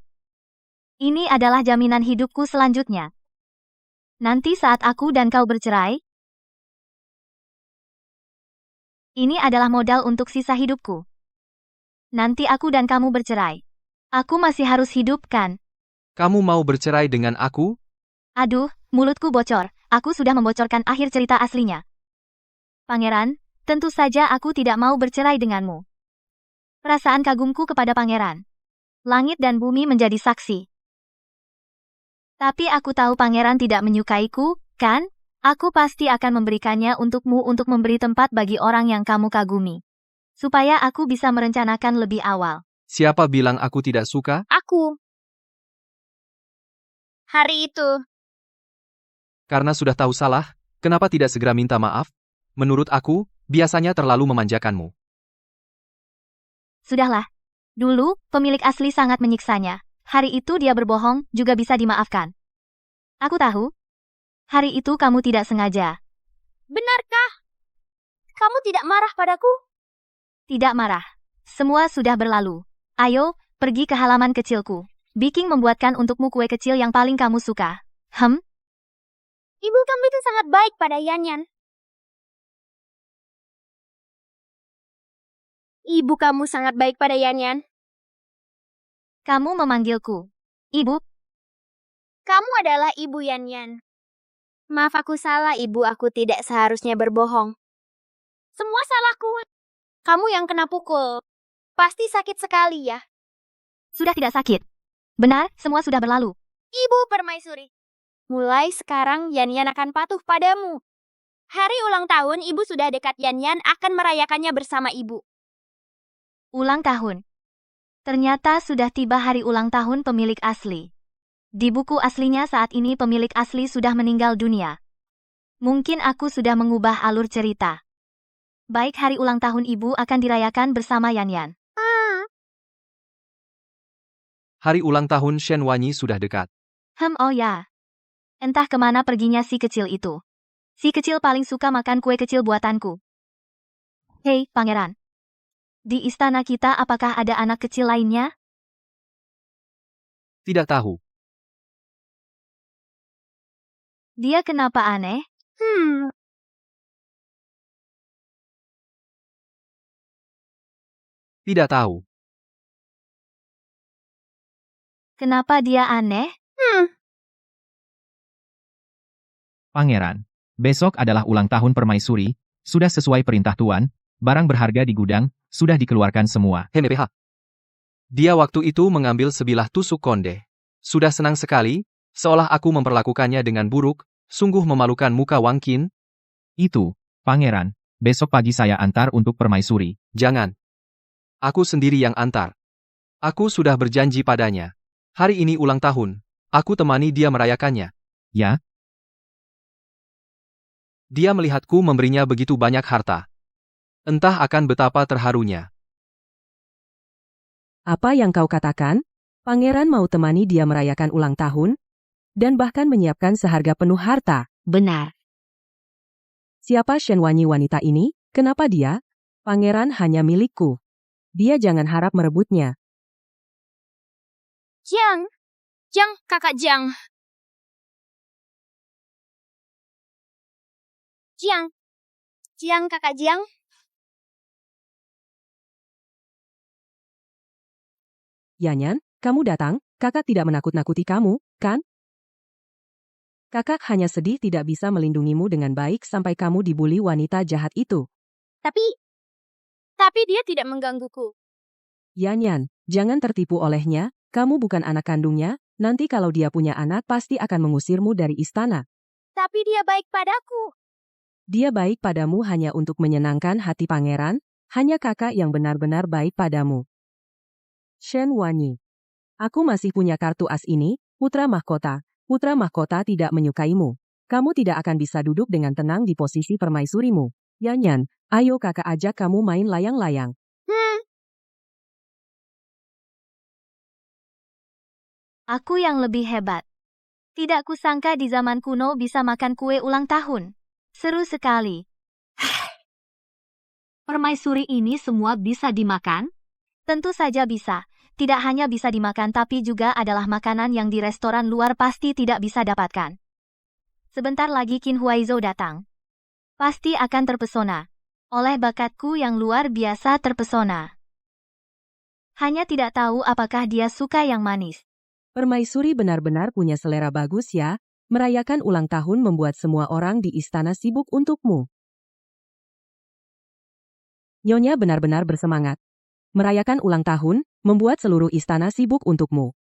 Ini adalah jaminan hidupku selanjutnya. Nanti saat aku dan kau bercerai, ini adalah modal untuk sisa hidupku. Nanti aku dan kamu bercerai. Aku masih harus hidup, kan? Kamu mau bercerai dengan aku? Aduh, mulutku bocor. Aku sudah membocorkan akhir cerita aslinya. Pangeran, tentu saja aku tidak mau bercerai denganmu. Perasaan kagumku kepada pangeran. Langit dan bumi menjadi saksi. Tapi aku tahu pangeran tidak menyukaiku, kan? Aku pasti akan memberikannya untukmu untuk memberi tempat bagi orang yang kamu kagumi. Supaya aku bisa merencanakan lebih awal. Siapa bilang aku tidak suka? Aku. Hari itu. Karena sudah tahu salah, kenapa tidak segera minta maaf? Menurut aku, biasanya terlalu memanjakanmu. Sudahlah. Dulu, pemilik asli sangat menyiksanya. Hari itu dia berbohong, juga bisa dimaafkan. Aku tahu. Hari itu kamu tidak sengaja. Benarkah? Kamu tidak marah padaku? Tidak marah. Semua sudah berlalu. Ayo, pergi ke halaman kecilku. Biking membuatkan untukmu kue kecil yang paling kamu suka. Ibu kamu itu sangat baik pada Yanyan. Ibu kamu sangat baik pada Yanyan. Kamu memanggilku Ibu. Kamu adalah ibu Yanyan. Maaf aku salah ibu, aku tidak seharusnya berbohong. Semua salahku. Kamu yang kena pukul. Pasti sakit sekali ya. Sudah tidak sakit. Benar, semua sudah berlalu. Ibu permaisuri. Mulai sekarang Yanyan akan patuh padamu. Hari ulang tahun ibu sudah dekat, Yanyan akan merayakannya bersama ibu. Ulang tahun. Ternyata sudah tiba hari ulang tahun pemilik asli. Di buku aslinya saat ini pemilik asli sudah meninggal dunia. Mungkin aku sudah mengubah alur cerita. Baik, hari ulang tahun ibu akan dirayakan bersama Yanyan. Hari ulang tahun Shen Wanyi sudah dekat. Oh ya. Entah kemana perginya si kecil itu. Si kecil paling suka makan kue kecil buatanku. Hei, pangeran. Di istana kita apakah ada anak kecil lainnya? Tidak tahu. Dia kenapa aneh? Tidak tahu. Kenapa dia aneh? Pangeran, besok adalah ulang tahun permaisuri, sudah sesuai perintah Tuan, barang berharga di gudang, sudah dikeluarkan semua. Hemepeha. Dia waktu itu mengambil sebilah tusuk konde. Sudah senang sekali, seolah aku memperlakukannya dengan buruk, sungguh memalukan muka Wang Qin. Itu, Pangeran, besok pagi saya antar untuk permaisuri. Jangan. Aku sendiri yang antar. Aku sudah berjanji padanya. Hari ini ulang tahun, aku temani dia merayakannya. Ya? Dia melihatku memberinya begitu banyak harta. Entah akan betapa terharunya. Apa yang kau katakan? Pangeran mau temani dia merayakan ulang tahun? Dan bahkan menyiapkan seharga penuh harta. Benar. Siapa Shen Wanyi wanita ini? Kenapa dia? Pangeran hanya milikku. Dia jangan harap merebutnya. Jiang, kakak Jiang. Jiang, kakak Jiang. Yanyan, kamu datang, kakak tidak menakut-nakuti kamu, kan? Kakak hanya sedih tidak bisa melindungimu dengan baik sampai kamu dibuli wanita jahat itu. Tapi dia tidak menggangguku. Yanyan, jangan tertipu olehnya, kamu bukan anak kandungnya, nanti kalau dia punya anak pasti akan mengusirmu dari istana. Tapi dia baik padaku. Dia baik padamu hanya untuk menyenangkan hati pangeran, hanya kakak yang benar-benar baik padamu. Shen Wanyi. Aku masih punya kartu as ini, putra mahkota. Putra mahkota tidak menyukaimu. Kamu tidak akan bisa duduk dengan tenang di posisi permaisurimu. Yanyan, ayo kakak ajak kamu main layang-layang. Aku yang lebih hebat. Tidak kusangka di zaman kuno bisa makan kue ulang tahun. Seru sekali. Permaisuri ini semua bisa dimakan? Tentu saja bisa. Tidak hanya bisa dimakan tapi juga adalah makanan yang di restoran luar pasti tidak bisa dapatkan. Sebentar lagi Qin Huaizhou datang. Pasti akan terpesona. Oleh bakatku yang luar biasa terpesona. Hanya tidak tahu apakah dia suka yang manis. Permaisuri benar-benar punya selera bagus ya, merayakan ulang tahun membuat semua orang di istana sibuk untukmu. Nyonya benar-benar bersemangat. Merayakan ulang tahun, membuat seluruh istana sibuk untukmu.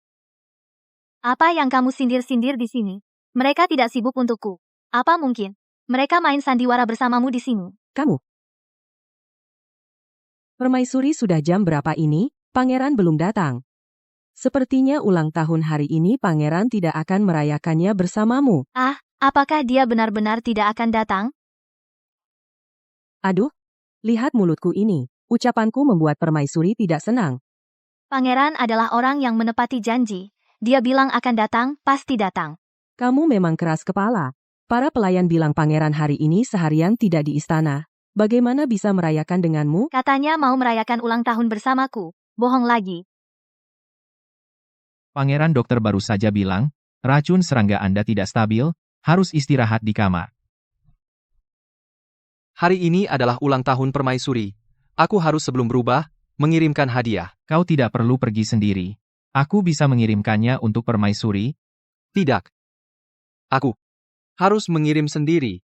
Apa yang kamu sindir-sindir di sini? Mereka tidak sibuk untukku. Apa mungkin? Mereka main sandiwara bersamamu di sini. Kamu. Permaisuri sudah jam berapa ini? Pangeran belum datang. Sepertinya ulang tahun hari ini pangeran tidak akan merayakannya bersamamu. Apakah dia benar-benar tidak akan datang? Aduh, lihat mulutku ini. Ucapanku membuat permaisuri tidak senang. Pangeran adalah orang yang menepati janji. Dia bilang akan datang, pasti datang. Kamu memang keras kepala. Para pelayan bilang pangeran hari ini seharian tidak di istana. Bagaimana bisa merayakan denganmu? Katanya mau merayakan ulang tahun bersamaku. Bohong lagi. Pangeran dokter baru saja bilang, racun serangga Anda tidak stabil, harus istirahat di kamar. Hari ini adalah ulang tahun permaisuri. Aku harus sebelum berubah, mengirimkan hadiah. Kau tidak perlu pergi sendiri. Aku bisa mengirimkannya untuk permaisuri. Tidak. Aku harus mengirim sendiri.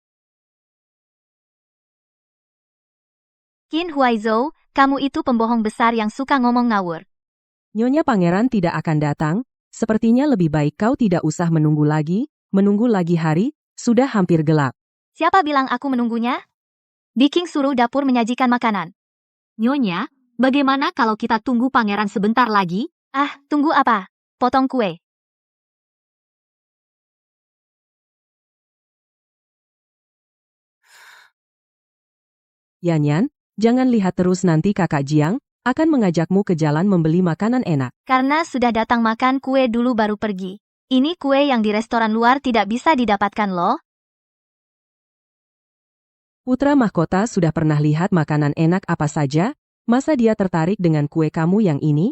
Qin Huaizhou, kamu itu pembohong besar yang suka ngomong ngawur. Nyonya pangeran tidak akan datang. Sepertinya lebih baik kau tidak usah menunggu lagi hari, sudah hampir gelap. Siapa bilang aku menunggunya? Biking suruh dapur menyajikan makanan. Nyonya, bagaimana kalau kita tunggu pangeran sebentar lagi? Tunggu apa? Potong kue. Yanyan, jangan lihat terus nanti kakak Jiang akan mengajakmu ke jalan membeli makanan enak. Karena sudah datang makan kue dulu baru pergi. Ini kue yang di restoran luar tidak bisa didapatkan loh. Putra mahkota sudah pernah lihat makanan enak apa saja? Masa dia tertarik dengan kue kamu yang ini?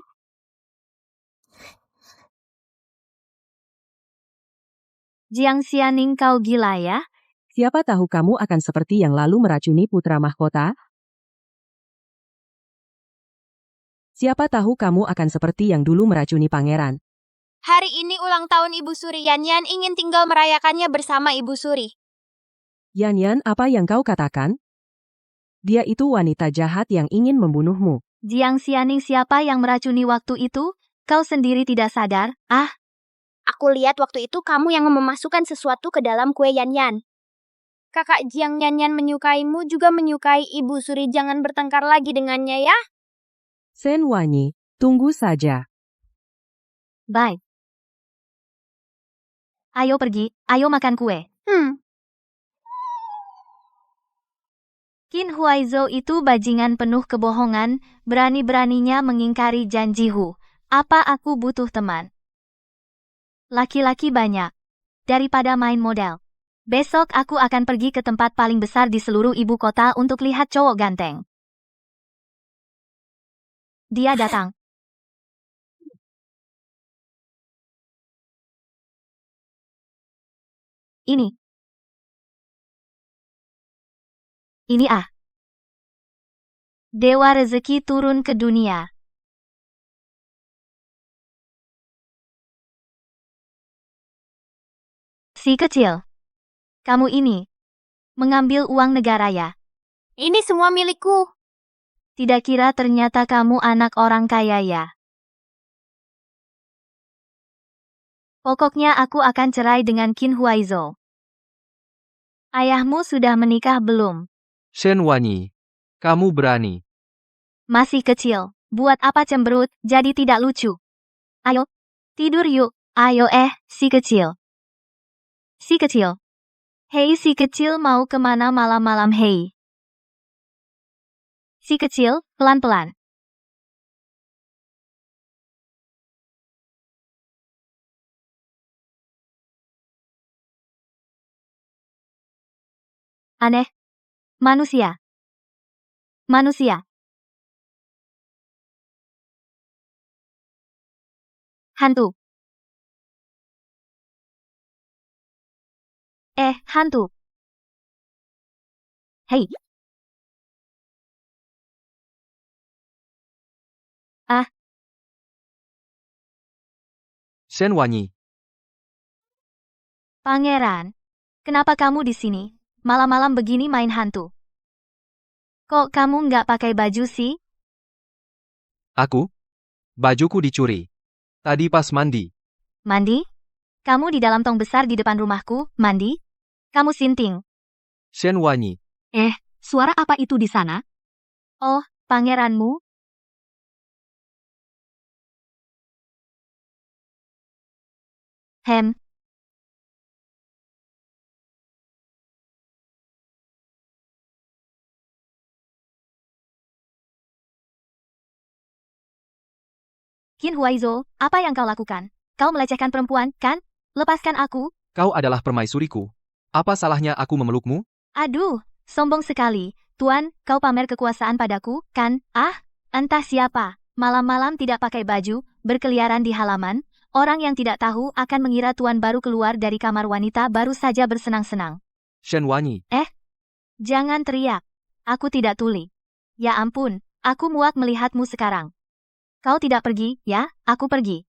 Jiang Xianing kau gila ya? Siapa tahu kamu akan seperti yang lalu meracuni putra mahkota? Siapa tahu kamu akan seperti yang dulu meracuni pangeran? Hari ini ulang tahun Ibu Suri. Yanyan ingin tinggal merayakannya bersama Ibu Suri. Yanyan, apa yang kau katakan? Dia itu wanita jahat yang ingin membunuhmu. Jiang Xianing siapa yang meracuni waktu itu? Kau sendiri tidak sadar? Aku lihat waktu itu kamu yang memasukkan sesuatu ke dalam kue Yanyan. Kakak Jiang, Yanyan menyukaimu juga menyukai Ibu Suri. Jangan bertengkar lagi dengannya ya. Shen Wanyi, tunggu saja. Bye. Ayo pergi, ayo makan kue. Qin Huaizhou itu bajingan penuh kebohongan, berani-beraninya mengingkari janjiku. Apa aku butuh teman? Laki-laki banyak. Daripada main model. Besok aku akan pergi ke tempat paling besar di seluruh ibu kota untuk lihat cowok ganteng. Dia datang. Ini. Ini Dewa rezeki turun ke dunia. Si kecil. Kamu ini. Mengambil uang negara ya? Ini semua milikku. Tidak kira ternyata kamu anak orang kaya ya? Pokoknya aku akan cerai dengan Qin Huaizhou. Ayahmu sudah menikah belum? Shen Wanyi, kamu berani. Masih kecil. Buat apa cemberut, jadi tidak lucu. Ayo, tidur yuk. Ayo si kecil. Si kecil. Hei si kecil mau kemana malam-malam hei? Si kecil, pelan-pelan. Aneh. Manusia. Manusia. Hantu. Hantu. Hei. Shen Wanyi, Pangeran. Kenapa kamu di sini? Malam-malam begini main hantu. Kok kamu nggak pakai baju sih? aku? Bajuku dicuri. Tadi pas mandi. Mandi? Kamu di dalam tong besar di depan rumahku, mandi? Kamu sinting. Shen Wanyi, Suara apa itu di sana? Oh, pangeranmu? Hem. Qin Huaizhou, apa yang kau lakukan? Kau melecehkan perempuan, kan? Lepaskan aku. kau adalah permaisuriku. Apa salahnya aku memelukmu? Aduh, sombong sekali. Tuan, kau pamer kekuasaan padaku, kan? Entah siapa. Malam-malam tidak pakai baju, berkeliaran di halaman. Orang yang tidak tahu akan mengira tuan baru keluar dari kamar wanita baru saja bersenang-senang. Shen Wanyi, Jangan teriak. Aku tidak tuli. Ya ampun, aku muak melihatmu sekarang. Kau tidak pergi, ya? Aku pergi.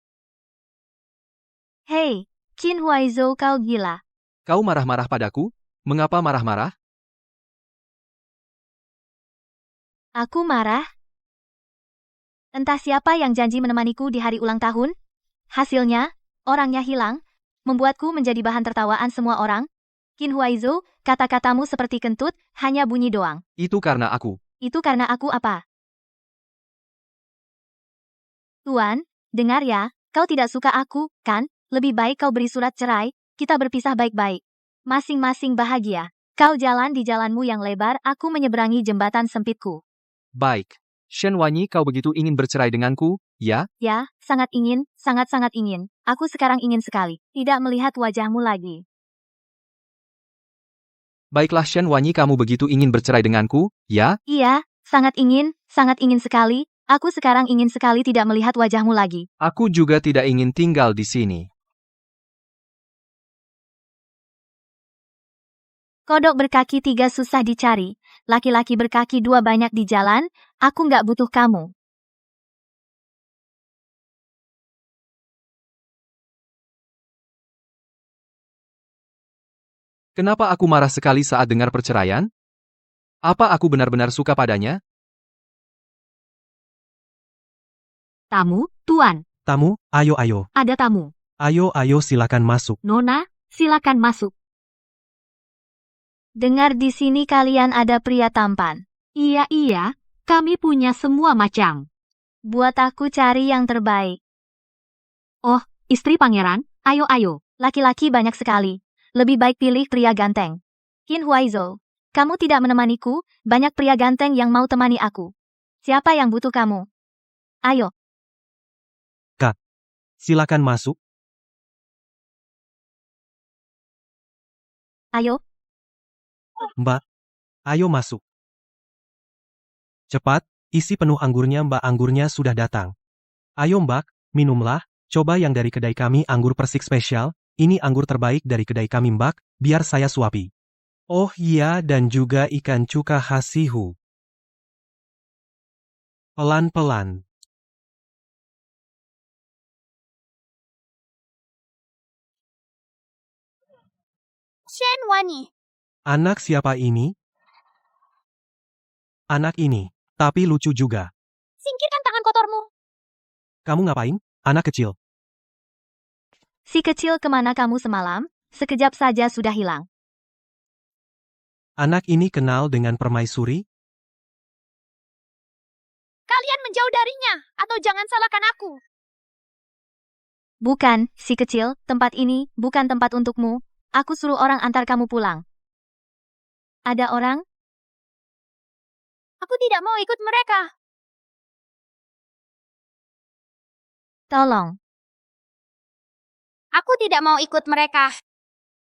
Hei, Qin Huaizhou kau gila. kau marah-marah padaku? Mengapa marah-marah? Aku marah? Entah siapa yang janji menemaniku di hari ulang tahun. Hasilnya, orangnya hilang, membuatku menjadi bahan tertawaan semua orang. Qin Huaizhou, kata-katamu seperti kentut, hanya bunyi doang. Itu karena aku. Itu karena aku apa? Tuan, dengar ya, kau tidak suka aku, kan? Lebih baik kau beri surat cerai, kita berpisah baik-baik. Masing-masing bahagia. Kau jalan di jalanmu yang lebar, aku menyeberangi jembatan sempitku. Baik. Shen Wanyi, kau begitu ingin bercerai denganku, ya? Ya, sangat ingin, sangat-sangat ingin. Aku sekarang ingin sekali, tidak melihat wajahmu lagi. Baiklah Shen Wanyi, kamu begitu ingin bercerai denganku, ya? Iya, sangat ingin sekali. Aku sekarang ingin sekali tidak melihat wajahmu lagi. Aku juga tidak ingin tinggal di sini. Kodok berkaki 3 susah dicari, laki-laki berkaki 2 banyak di jalan, aku nggak butuh kamu. Kenapa aku marah sekali saat dengar perceraian? Apa aku benar-benar suka padanya? Tamu, Tuan. Tamu, ayo. Ada tamu. Ayo silakan masuk. Nona, silakan masuk. Dengar di sini kalian ada pria tampan. Iya, kami punya semua macam. Buat aku cari yang terbaik. Oh, istri pangeran, ayo. Laki-laki banyak sekali. Lebih baik pilih pria ganteng. Qin Huaizhou, Kamu tidak menemaniku, banyak pria ganteng yang mau temani aku. Siapa yang butuh kamu? Ayo. Silakan masuk. Ayo. Mbak. Ayo masuk. Cepat, isi penuh anggurnya Mbak, anggurnya sudah datang. Ayo Mbak, minumlah, coba yang dari kedai kami anggur persik spesial, ini anggur terbaik dari kedai kami Mbak, biar saya suapi. Oh iya dan juga ikan cuka khas Sihu. Pelan-pelan. Shen Wani. Anak siapa ini? Anak ini, tapi lucu juga. Singkirkan tangan kotormu. Kamu ngapain, anak kecil? Si kecil kemana kamu semalam? Sekejap saja sudah hilang. Anak ini kenal dengan permaisuri? Kalian menjauh darinya, atau jangan salahkan aku. Bukan, si kecil, tempat ini bukan tempat untukmu. Aku suruh orang antar kamu pulang. Ada orang? Aku tidak mau ikut mereka. Tolong. Aku tidak mau ikut mereka.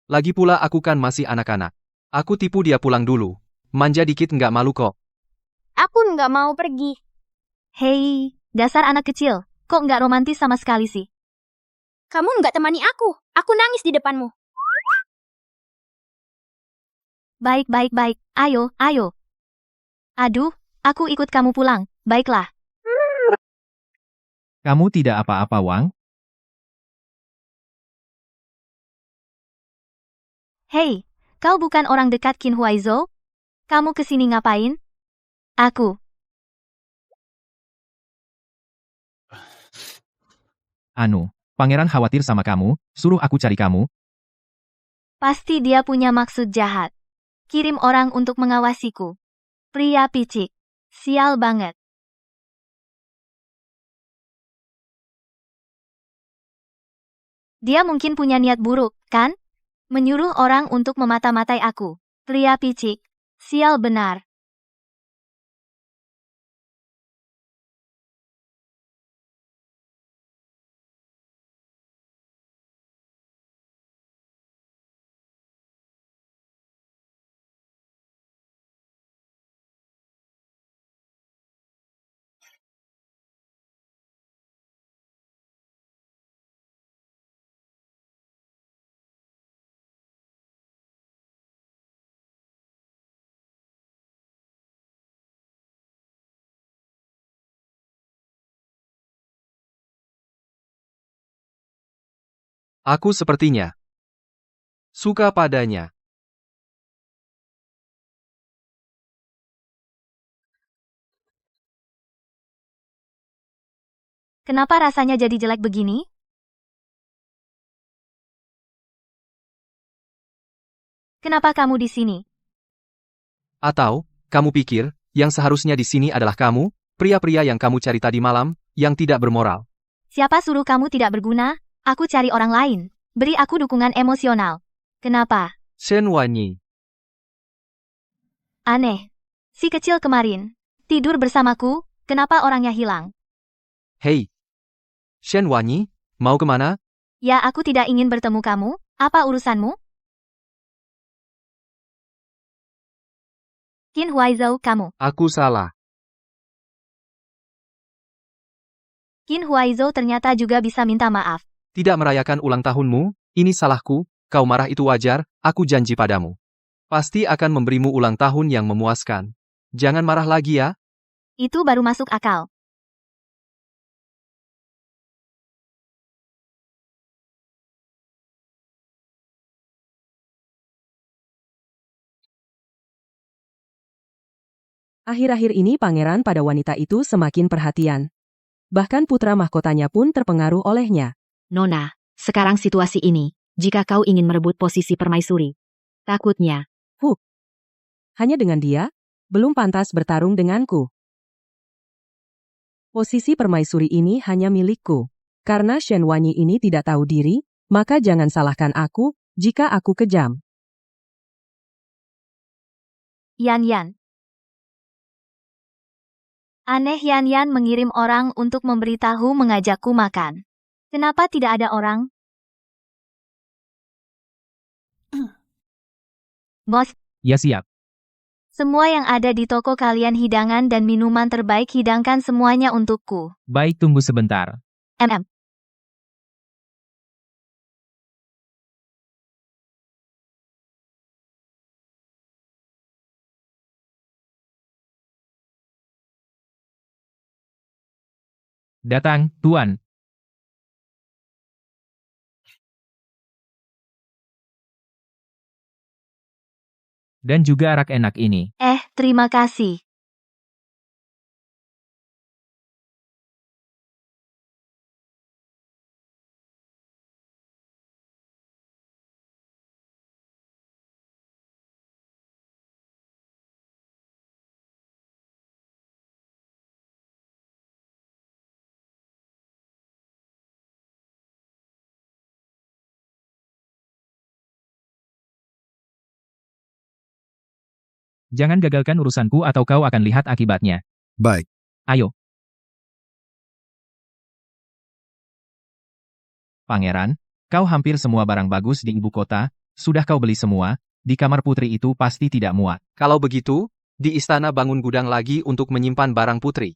Lagi pula aku kan masih anak-anak. Aku tipu dia pulang dulu. Manja dikit nggak malu kok. Aku nggak mau pergi. Hei, dasar anak kecil. Kok nggak romantis sama sekali sih? Kamu nggak temani aku. Aku nangis di depanmu. Baik, baik, baik. Ayo, ayo. Aduh, aku ikut kamu pulang. Baiklah. Kamu tidak apa-apa, Wang? Hei, kau bukan orang dekat Qin Huaizhou? Kamu kesini ngapain? Aku. Anu, pangeran khawatir sama kamu, suruh aku cari kamu. Pasti dia punya maksud jahat. Kirim orang untuk mengawasiku. Pria picik. Sial banget. Dia mungkin punya niat buruk, kan? Menyuruh orang untuk memata-matai aku. Pria picik. Sial benar. Aku sepertinya suka padanya. Kenapa rasanya jadi jelek begini? Kenapa kamu di sini? Atau, kamu pikir, yang seharusnya di sini adalah kamu, pria-pria yang kamu cari tadi malam, yang tidak bermoral. Siapa suruh kamu tidak berguna? Aku cari orang lain. Beri aku dukungan emosional. Kenapa? Shen Wanyi. Aneh. Si kecil kemarin. Tidur bersamaku, kenapa orangnya hilang? Hei. Shen Wanyi, mau kemana? Ya aku tidak ingin bertemu kamu, apa urusanmu? Qin Huaizhou kamu. Aku salah. Qin Huaizhou ternyata juga bisa minta maaf. Tidak merayakan ulang tahunmu, ini salahku, kau marah itu wajar, aku janji padamu. Pasti akan memberimu ulang tahun yang memuaskan. Jangan marah lagi ya. Itu baru masuk akal. Akhir-akhir ini pangeran pada wanita itu semakin perhatian. Bahkan putra mahkotanya pun terpengaruh olehnya. Nona, sekarang situasi ini, jika kau ingin merebut posisi permaisuri, takutnya, Hanya dengan dia, belum pantas bertarung denganku. Posisi permaisuri ini hanya milikku. Karena Shen Wanyi ini tidak tahu diri, maka jangan salahkan aku, jika aku kejam. Yan Yan. Aneh Yan Yan mengirim orang untuk memberitahu mengajakku makan. Kenapa tidak ada orang? Bos, Ya siap. semua yang ada di toko kalian hidangan dan minuman terbaik hidangkan semuanya untukku. Baik, tunggu sebentar. MM. Datang, Tuan. Dan juga arak enak ini. Terima kasih. Jangan gagalkan urusanku atau kau akan lihat akibatnya. Baik. Ayo. Pangeran, kau hampir semua barang bagus di ibu kota, sudah kau beli semua, di kamar putri itu pasti tidak muat. Kalau begitu, di istana bangun gudang lagi untuk menyimpan barang putri.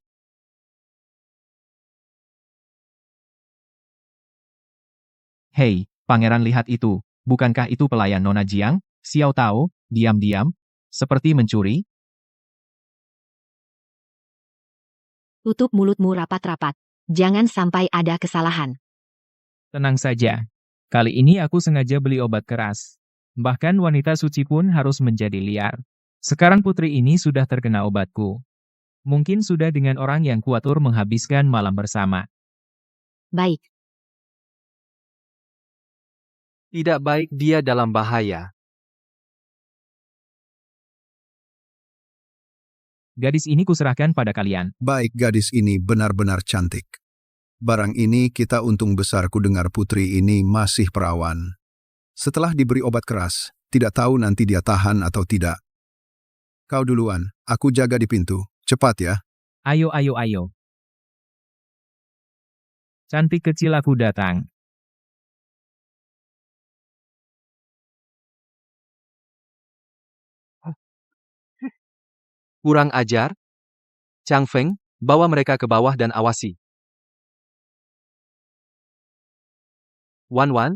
Hei, pangeran lihat itu, bukankah itu pelayan Nona Jiang? Xiao Tao, diam-diam, seperti mencuri? Tutup mulutmu rapat-rapat. Jangan sampai ada kesalahan. Tenang saja. Kali ini aku sengaja beli obat keras. Bahkan wanita suci pun harus menjadi liar. Sekarang putri ini sudah terkena obatku. Mungkin sudah dengan orang yang kuatur menghabiskan malam bersama. Baik. Tidak baik, dia dalam bahaya. Gadis ini kuserahkan pada kalian. Baik, gadis ini benar-benar cantik. Barang ini kita untung besar ku dengar putri ini masih perawan. Setelah diberi obat keras, tidak tahu nanti dia tahan atau tidak. Kau duluan, aku jaga di pintu. Cepat ya. Ayo, ayo, ayo. Cantik kecil aku datang. Kurang ajar? Chang Feng, bawa mereka ke bawah dan awasi. Wan Wan?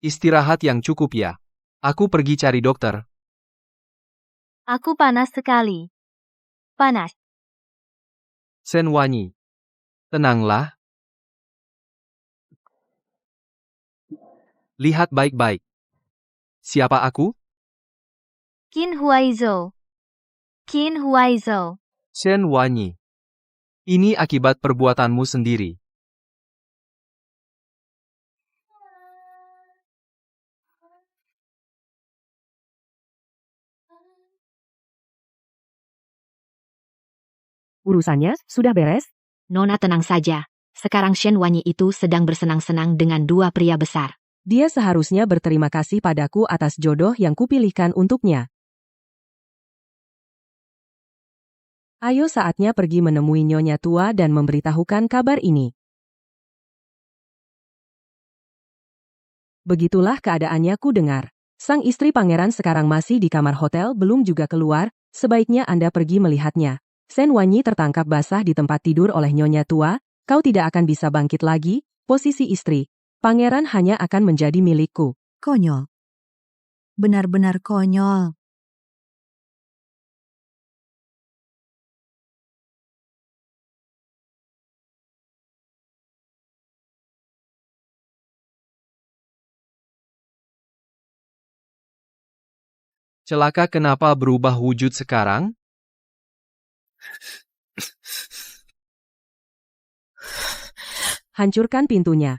Istirahat yang cukup ya. Aku pergi cari dokter. Aku panas sekali. Panas. Shen Wanyi. Tenanglah. Lihat baik-baik. Siapa aku? Qin Huaizhou. Qin Huaizhou. Shen Wanyi. Ini akibat perbuatanmu sendiri. Urusannya sudah beres? Nona tenang saja. Sekarang Shen Wanyi itu sedang bersenang-senang dengan dua pria besar. Dia seharusnya berterima kasih padaku atas jodoh yang kupilihkan untuknya. Ayo saatnya pergi menemui Nyonya Tua dan memberitahukan kabar ini. Begitulah keadaannya ku dengar. Sang istri pangeran sekarang masih di kamar hotel belum juga keluar, sebaiknya Anda pergi melihatnya. Shen Wanyi tertangkap basah di tempat tidur oleh Nyonya Tua, kau tidak akan bisa bangkit lagi, posisi istri. Pangeran hanya akan menjadi milikku. Konyol. Benar-benar konyol. Celaka, kenapa berubah wujud sekarang? Hancurkan pintunya.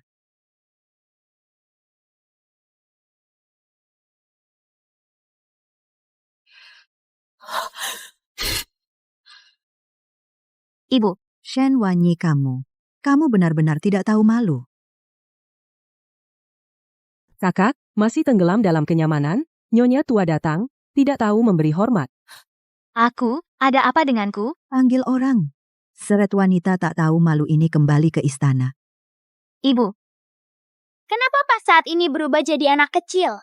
Ibu. Shen Wanyi kamu. Kamu benar-benar tidak tahu malu. Kakak, masih tenggelam dalam kenyamanan? Nyonya tua datang, tidak tahu memberi hormat. Aku, ada apa denganku? Panggil orang. Seret wanita tak tahu malu ini kembali ke istana. Ibu, Kenapa pas saat ini berubah jadi anak kecil?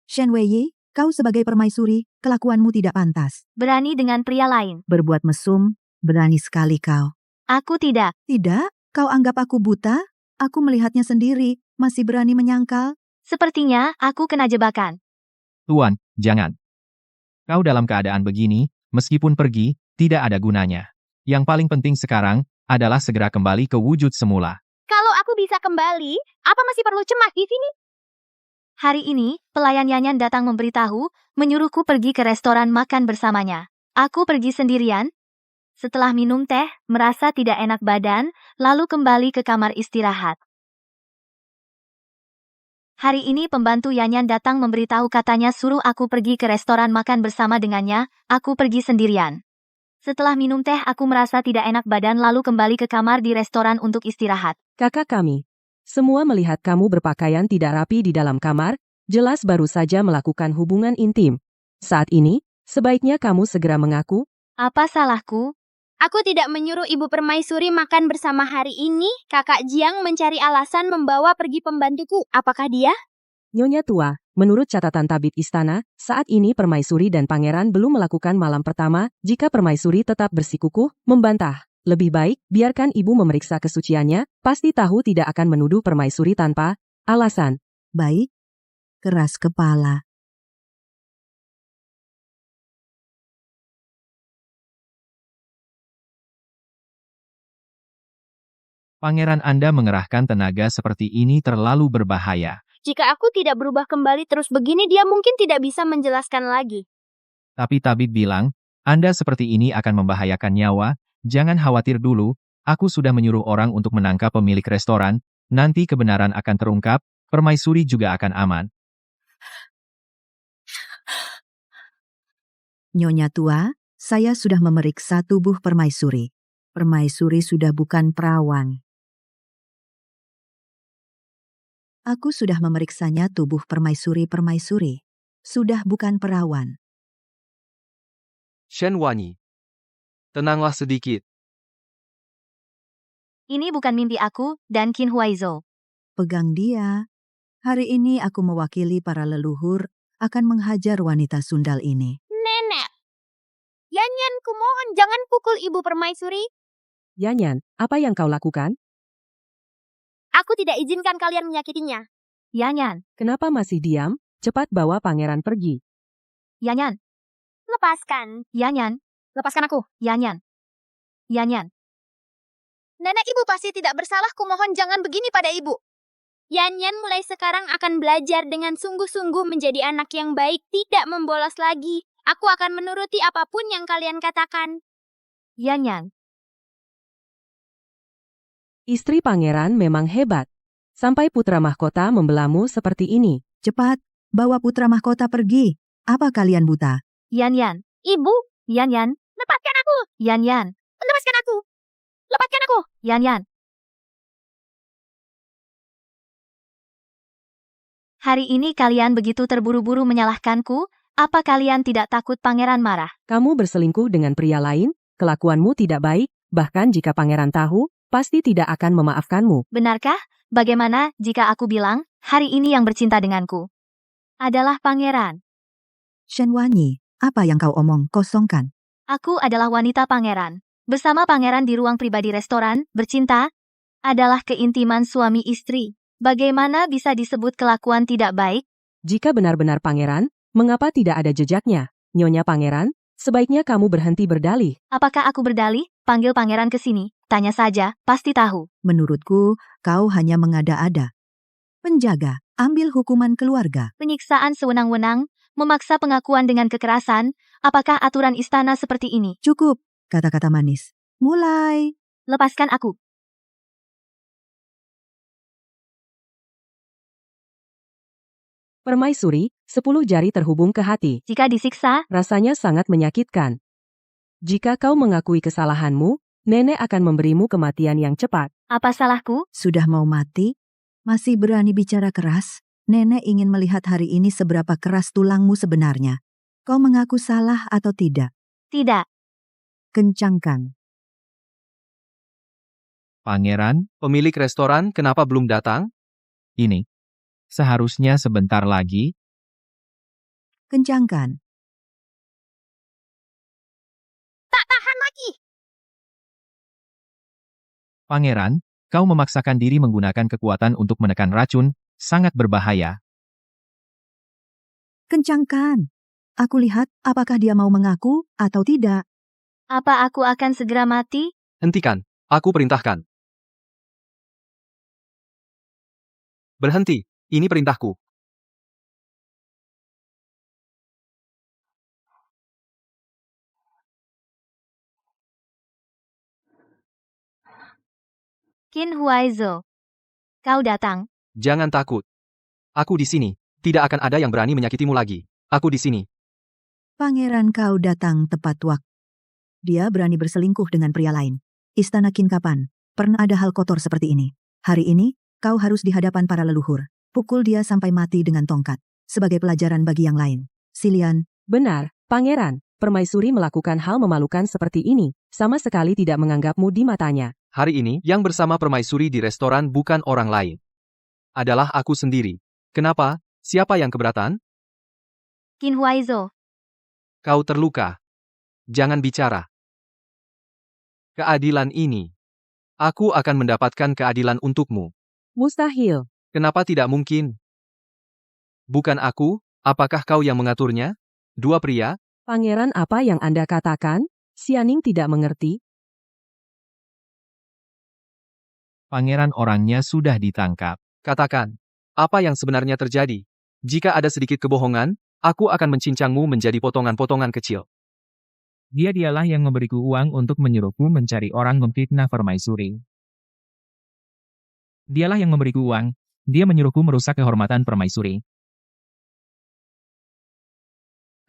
Shen Weiyi, kau sebagai permaisuri, kelakuanmu tidak pantas. berani dengan pria lain. Berbuat mesum, berani sekali kau. Aku tidak. Tidak, kau anggap aku buta? Aku melihatnya sendiri, masih berani menyangkal. Sepertinya aku kena jebakan. Tuan, jangan. Kau dalam keadaan begini, meskipun pergi, tidak ada gunanya. Yang paling penting sekarang, adalah segera kembali ke wujud semula. Kalau aku bisa kembali, apa masih perlu cemas di sini? Hari ini, pelayan Yanyan datang memberitahu, menyuruhku pergi ke restoran makan bersamanya. Aku pergi sendirian. Setelah minum teh, merasa tidak enak badan, lalu kembali ke kamar istirahat. Hari ini pembantu Yanyan datang memberitahu katanya suruh aku pergi ke restoran makan bersama dengannya, aku pergi sendirian. Setelah minum teh aku merasa tidak enak badan lalu kembali ke kamar di restoran untuk istirahat. Kakak kami, semua melihat kamu berpakaian tidak rapi di dalam kamar, jelas baru saja melakukan hubungan intim. Saat ini, sebaiknya kamu segera mengaku. Apa salahku? Aku tidak menyuruh ibu permaisuri makan bersama hari ini. Kakak Jiang mencari alasan membawa pergi pembantuku. Apakah dia? Nyonya tua, menurut catatan tabit istana, saat ini permaisuri dan pangeran belum melakukan malam pertama. Jika permaisuri tetap bersikukuh, membantah. Lebih baik, biarkan ibu memeriksa kesuciannya, pasti tahu tidak akan menuduh permaisuri tanpa alasan. Baik, keras kepala. Pangeran Anda mengerahkan tenaga seperti ini terlalu berbahaya. Jika aku tidak berubah kembali terus begini, dia mungkin tidak bisa menjelaskan lagi. Tapi tabib bilang, Anda seperti ini akan membahayakan nyawa, jangan khawatir dulu, aku sudah menyuruh orang untuk menangkap pemilik restoran, nanti kebenaran akan terungkap, permaisuri juga akan aman. Nyonya tua, saya sudah memeriksa tubuh permaisuri. Permaisuri sudah bukan perawan. Aku sudah memeriksanya tubuh permaisuri-permaisuri. Sudah bukan perawan. Shen Wanyi. Tenanglah sedikit. Ini bukan mimpi aku dan Qin Huaizo. Pegang dia. Hari ini aku mewakili para leluhur akan menghajar wanita sundal ini. Nenek. Yanyan, kumohon jangan pukul ibu permaisuri. Yanyan, apa yang kau lakukan? Aku tidak izinkan kalian menyakitinya. Yanyan, Kenapa masih diam? Cepat bawa pangeran pergi. Yanyan, Lepaskan. Yanyan, Lepaskan aku. Yanyan. Yanyan, Nenek ibu pasti tidak bersalah, kumohon jangan begini pada ibu. Yanyan mulai sekarang akan belajar dengan sungguh-sungguh menjadi anak yang baik, tidak membolos lagi. Aku akan menuruti apapun yang kalian katakan. Yanyan. Istri pangeran memang hebat. Sampai putra mahkota membelamu seperti ini. Cepat, bawa putra mahkota pergi. Apa kalian buta? Yanyan, Ibu, Yanyan, lepaskan aku. Yanyan, Lepaskan aku. Lepaskan aku. Yanyan. Hari ini kalian begitu terburu-buru menyalahkanku, apa kalian tidak takut pangeran marah? Kamu berselingkuh dengan pria lain, kelakuanmu tidak baik, bahkan jika pangeran tahu, pasti tidak akan memaafkanmu. Benarkah? Bagaimana jika aku bilang, hari ini yang bercinta denganku adalah pangeran? Shen Wanyi, apa yang kau omong kosongkan? Aku adalah wanita pangeran. Bersama pangeran di ruang pribadi restoran, bercinta adalah keintiman suami istri. Bagaimana bisa disebut kelakuan tidak baik? Jika benar-benar pangeran, mengapa tidak ada jejaknya? Nyonya pangeran, sebaiknya kamu berhenti berdalih. Apakah aku berdalih? Panggil pangeran ke sini. Tanya saja, pasti tahu. Menurutku, kau hanya mengada-ada. Penjaga, ambil hukuman keluarga. Penyiksaan sewenang-wenang, memaksa pengakuan dengan kekerasan, apakah aturan istana seperti ini? Cukup, kata-kata manis. Mulai. Lepaskan aku. Permaisuri, 10 jari terhubung ke hati. Jika disiksa, Rasanya sangat menyakitkan. Jika kau mengakui kesalahanmu, nenek akan memberimu kematian yang cepat. Apa salahku? Sudah mau mati? Masih berani bicara keras? Nenek ingin melihat hari ini seberapa keras tulangmu sebenarnya. Kau mengaku salah atau tidak? Tidak. Kencangkan. Pangeran, Pemilik restoran kenapa belum datang? ini. Seharusnya sebentar lagi. Kencangkan. Tak tahan lagi. Pangeran, kau memaksakan diri menggunakan kekuatan untuk menekan racun, sangat berbahaya. Kencangkan. Aku lihat apakah dia mau mengaku atau tidak. Apa aku akan segera mati? Hentikan, aku perintahkan. Berhenti, ini perintahku. Qin Huaizo. Kau datang. Jangan takut. Aku di sini. Tidak akan ada yang berani menyakitimu lagi. Aku di sini. Pangeran, kau datang tepat waktu. Dia berani berselingkuh dengan pria lain. Istana Qin kapan? Pernah ada hal kotor seperti ini? Hari ini, kau harus di hadapan para leluhur. Pukul dia sampai mati dengan tongkat. Sebagai pelajaran bagi yang lain. Silian. Benar, Pangeran. Permaisuri melakukan hal memalukan seperti ini, sama sekali tidak menganggapmu di matanya. Hari ini, yang bersama permaisuri di restoran bukan orang lain. Adalah aku sendiri. Kenapa? Siapa yang keberatan? Qin Huaizo. Kau terluka. Jangan bicara. Keadilan ini. Aku akan mendapatkan keadilan untukmu. Mustahil. Kenapa tidak mungkin? Bukan aku, apakah kau yang mengaturnya? Dua pria? Pangeran, apa yang Anda katakan? Xianing tidak mengerti. Pangeran, orangnya sudah ditangkap. Katakan, apa yang sebenarnya terjadi? Jika ada sedikit kebohongan, aku akan mencincangmu menjadi potongan-potongan kecil. Dialah yang memberiku uang untuk menyuruhku mencari orang memfitnah permaisuri. Dialah yang memberiku uang. Dia menyuruhku merusak kehormatan permaisuri.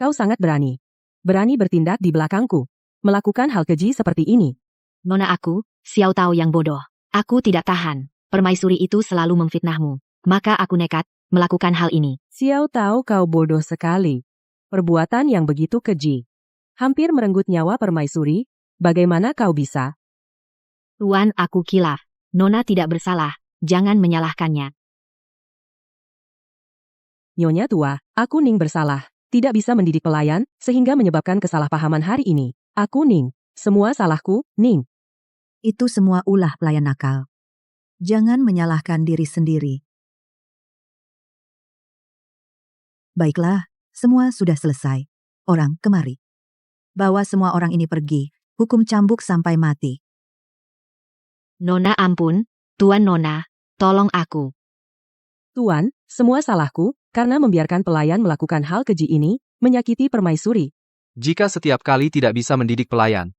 Kau sangat berani. Berani bertindak di belakangku. Melakukan hal keji seperti ini. Nona aku, Xiao Tao yang bodoh. Aku tidak tahan. Permaisuri itu selalu memfitnahmu. Maka aku nekat melakukan hal ini. Xiao tahu kau bodoh sekali. Perbuatan yang begitu keji. Hampir merenggut nyawa permaisuri. Bagaimana kau bisa? Tuan, aku kilaf. Nona tidak bersalah. Jangan menyalahkannya. Nyonya tua, aku Ning bersalah. Tidak bisa mendidik pelayan, sehingga menyebabkan kesalahpahaman hari ini. Aku Ning. Semua salahku, Ning. Itu semua ulah pelayan nakal. Jangan menyalahkan diri sendiri. Baiklah, semua sudah selesai. Orang, kemari. Bawa semua orang ini pergi. Hukum cambuk sampai mati. Nona ampun, Tuan Nona, tolong aku. Tuan, semua salahku, karena membiarkan pelayan melakukan hal keji ini, menyakiti permaisuri. Jika setiap kali tidak bisa mendidik pelayan,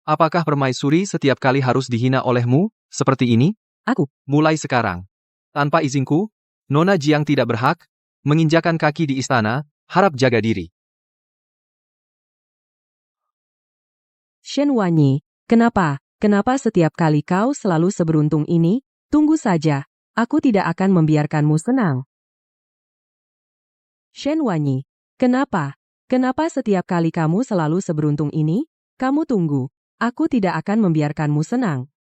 apakah permaisuri setiap kali harus dihina olehmu, seperti ini? Aku. Mulai sekarang. Tanpa izinku, Nona Jiang tidak berhak menginjakan kaki di istana, harap jaga diri. Shen Wanyi, kenapa? Kenapa setiap kali kau selalu seberuntung ini? Tunggu saja, aku tidak akan membiarkanmu senang. Shen Wanyi, kenapa? Kenapa setiap kali kamu selalu seberuntung ini? Kamu tunggu, aku tidak akan membiarkanmu senang.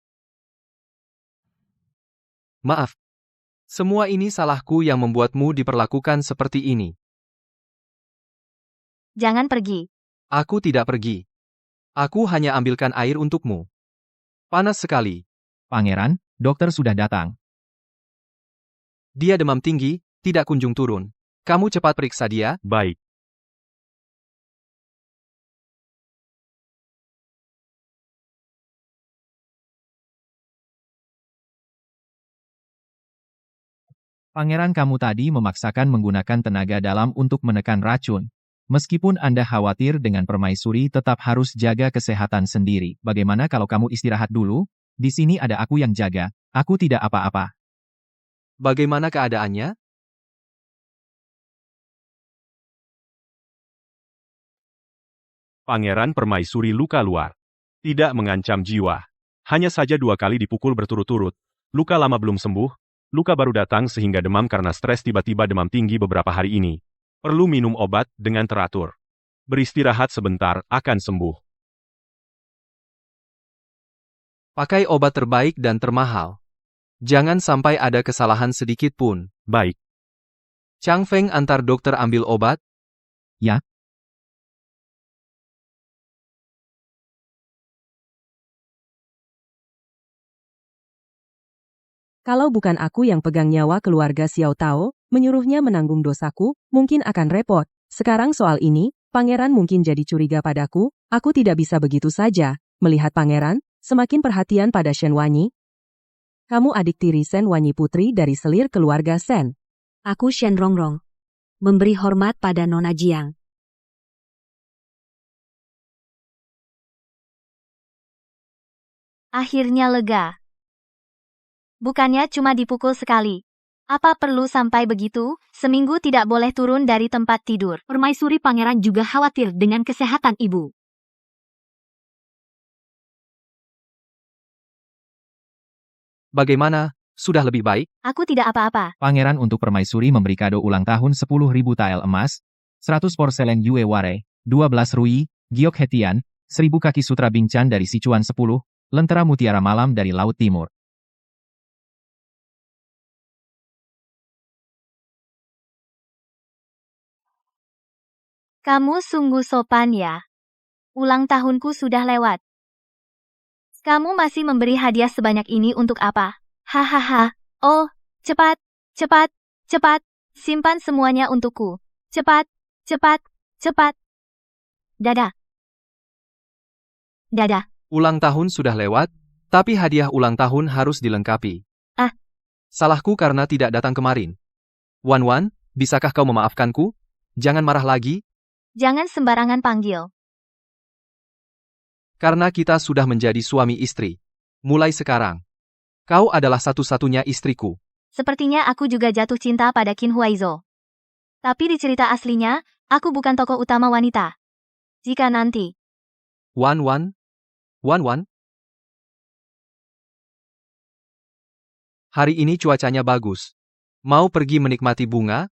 Maaf. Semua ini salahku yang membuatmu diperlakukan seperti ini. Jangan pergi. Aku tidak pergi. Aku hanya ambilkan air untukmu. Panas sekali. Pangeran, dokter sudah datang. Dia demam tinggi, tidak kunjung turun. Kamu cepat periksa dia. Baik. Pangeran, kamu tadi memaksakan menggunakan tenaga dalam untuk menekan racun. Meskipun Anda khawatir dengan permaisuri, tetap harus jaga kesehatan sendiri. Bagaimana kalau kamu istirahat dulu? Di sini ada aku yang jaga. Aku tidak apa-apa. Bagaimana keadaannya? Pangeran Permaisuri luka luar. Tidak mengancam jiwa. Hanya saja 2 kali dipukul berturut-turut. Luka lama belum sembuh, luka baru datang sehingga demam karena stres tiba-tiba demam tinggi beberapa hari ini. Perlu minum obat dengan teratur. Beristirahat sebentar akan sembuh. Pakai obat terbaik dan termahal. Jangan sampai ada kesalahan sedikit pun. Baik. Chang Feng antar dokter ambil obat. Ya. Kalau bukan aku yang pegang nyawa keluarga Xiao Tao, menyuruhnya menanggung dosaku, mungkin akan repot. Sekarang soal ini, pangeran mungkin jadi curiga padaku, aku tidak bisa begitu saja. Melihat pangeran, semakin perhatian pada Shen Wanyi. Kamu adik tiri Shen Wanyi putri dari selir keluarga Shen. Aku Shen Rongrong. Memberi hormat pada Nona Jiang. Akhirnya lega. Bukannya cuma dipukul sekali. Apa perlu sampai begitu? Seminggu tidak boleh turun dari tempat tidur. Permaisuri pangeran juga khawatir dengan kesehatan ibu. Bagaimana? Sudah lebih baik? Aku tidak apa-apa. Pangeran untuk Permaisuri memberi kado ulang tahun 10.000 tael emas, 100 porselen Yue Ware, 12 Rui, Giok Hetian, 1000 kaki sutra Bingcan dari Sichuan 10, lentera mutiara malam dari Laut Timur. Kamu sungguh sopan ya. Ulang tahunku sudah lewat. Kamu masih memberi hadiah sebanyak ini untuk apa? Hahaha. Oh, cepat, cepat, cepat. Simpan semuanya untukku. Cepat, cepat, cepat. Dadah. Dadah. Ulang tahun sudah lewat, tapi hadiah ulang tahun harus dilengkapi. Ah. Salahku karena tidak datang kemarin. Wan Wan, bisakah kau memaafkanku? Jangan marah lagi. Jangan sembarangan panggil. Karena kita sudah menjadi suami istri. Mulai sekarang, kau adalah satu-satunya istriku. Sepertinya aku juga jatuh cinta pada Qin Huaizo. Tapi di cerita aslinya, aku bukan tokoh utama wanita. Jika nanti... Wan Wan? Wan Wan? Hari ini cuacanya bagus. Mau pergi menikmati bunga?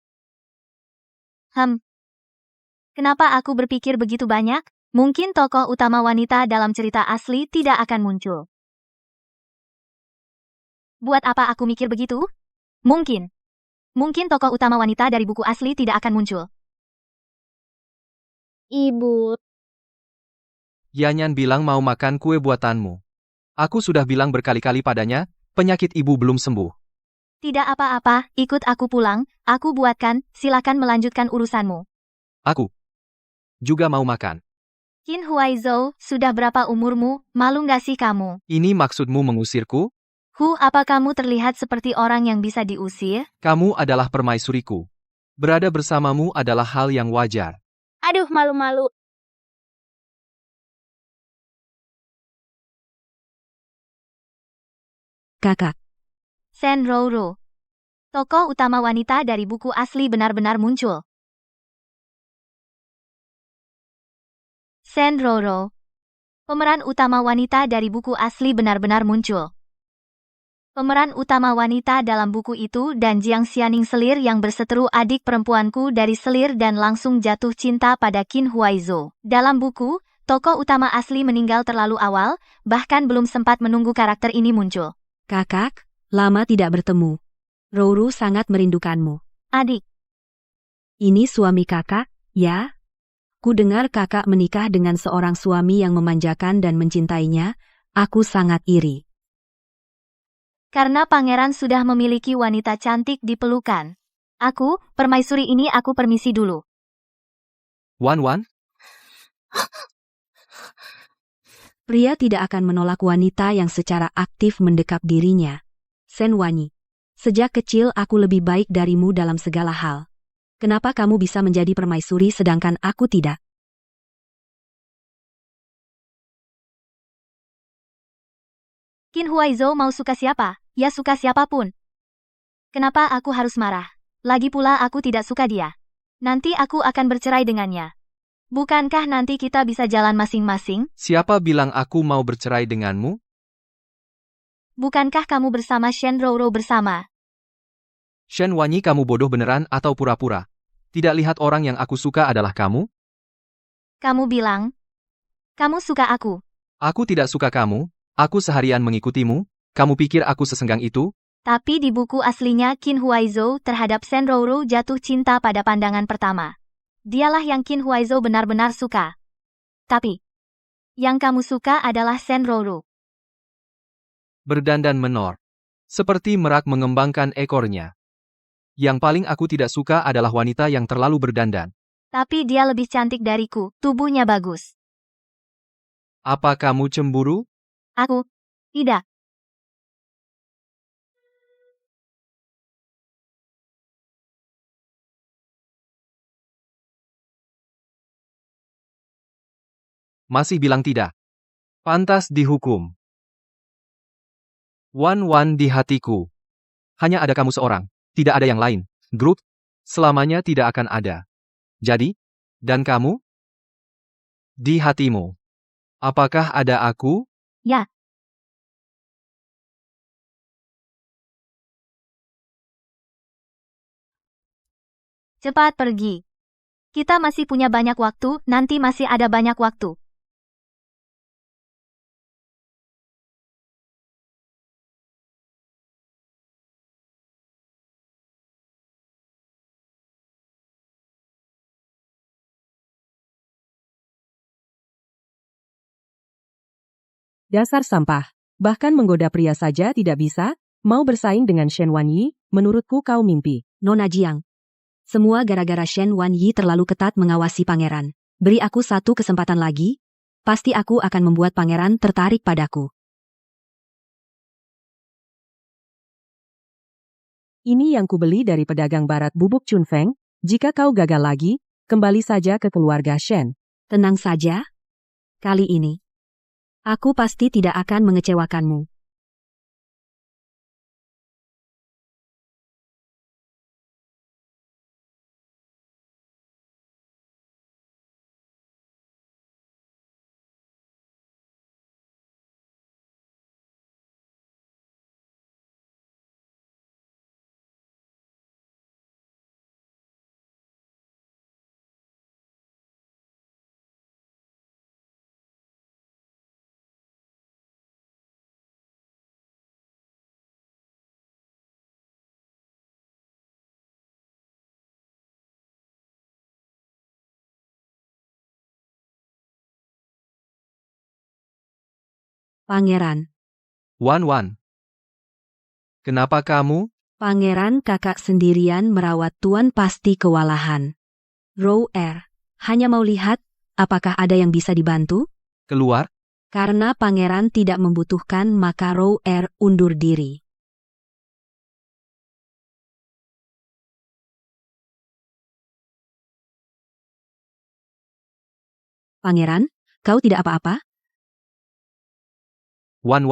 Kenapa aku berpikir begitu banyak? Mungkin tokoh utama wanita dalam cerita asli tidak akan muncul. Buat apa aku mikir begitu? Mungkin tokoh utama wanita dari buku asli tidak akan muncul. Ibu. Yanyan bilang mau makan kue buatanmu. Aku sudah bilang berkali-kali padanya, penyakit ibu belum sembuh. Tidak apa-apa, ikut aku pulang, aku buatkan, silakan melanjutkan urusanmu. Aku juga mau makan. Qin Huaizo, sudah berapa umurmu? Malu nggak sih kamu? Ini maksudmu mengusirku? Apa kamu terlihat seperti orang yang bisa diusir? Kamu adalah permaisuriku. Berada bersamamu adalah hal yang wajar. Aduh, malu-malu. Kakak. Shen Roro. Tokoh utama wanita dari buku asli benar-benar muncul. Shen Roro. Pemeran utama wanita dari buku asli benar-benar muncul. Pemeran utama wanita dalam buku itu dan Jiang Xianing selir yang berseteru adik perempuanku dari selir dan langsung jatuh cinta pada Qin Huaizo. Dalam buku, tokoh utama asli meninggal terlalu awal, bahkan belum sempat menunggu karakter ini muncul. Kakak, lama tidak bertemu. Roro sangat merindukanmu. Adik. Ini suami kakak, ya? Ku dengar kakak menikah dengan seorang suami yang memanjakan dan mencintainya, aku sangat iri. Karena pangeran sudah memiliki wanita cantik di pelukan. Aku, permaisuri ini aku permisi dulu. Wan Wan? Pria tidak akan menolak wanita yang secara aktif mendekap dirinya. Shen Wanyi, sejak kecil aku lebih baik darimu dalam segala hal. Kenapa kamu bisa menjadi permaisuri sedangkan aku tidak? Qin Huaizo mau suka siapa? Ya suka siapapun. Kenapa aku harus marah? Lagi pula aku tidak suka dia. Nanti aku akan bercerai dengannya. Bukankah nanti kita bisa jalan masing-masing? Siapa bilang aku mau bercerai denganmu? Bukankah kamu bersama Shen Roro bersama? Shen Wanyi, kamu bodoh beneran atau pura-pura? Tidak lihat orang yang aku suka adalah kamu? Kamu bilang, kamu suka aku. Aku tidak suka kamu, aku seharian mengikutimu, kamu pikir aku sesenggang itu? Tapi di buku aslinya Qin Huaizhou terhadap Shen Roro jatuh cinta pada pandangan pertama. Dialah yang Qin Huaizhou benar-benar suka. Tapi, yang kamu suka adalah Shen Roro. Berdandan menor. Seperti merak mengembangkan ekornya. Yang paling aku tidak suka adalah wanita yang terlalu berdandan. Tapi dia lebih cantik dariku, tubuhnya bagus. Apa kamu cemburu? Aku, tidak. Masih bilang tidak. Pantas dihukum. Wan di hatiku. Hanya ada kamu seorang, tidak ada yang lain. Grup, selamanya tidak akan ada. Jadi, dan kamu? Di hatimu. Apakah ada aku? Ya. Cepat pergi. Kita masih punya banyak waktu, nanti masih ada banyak waktu. Dasar sampah. Bahkan menggoda pria saja tidak bisa, mau bersaing dengan Shen Wanyi, menurutku kau mimpi. Nona Jiang. Semua gara-gara Shen Wanyi terlalu ketat mengawasi pangeran. Beri aku satu kesempatan lagi, pasti aku akan membuat pangeran tertarik padaku. Ini yang kubeli dari pedagang barat bubuk Chun Feng, jika kau gagal lagi, kembali saja ke keluarga Shen. Tenang saja. Kali ini, aku pasti tidak akan mengecewakanmu. Pangeran. Wan. Kenapa kamu? Pangeran kakak sendirian merawat tuan pasti kewalahan. Row hanya mau lihat, apakah ada yang bisa dibantu? Keluar? Karena pangeran tidak membutuhkan maka Row undur diri. Pangeran, kau tidak apa-apa? Wan.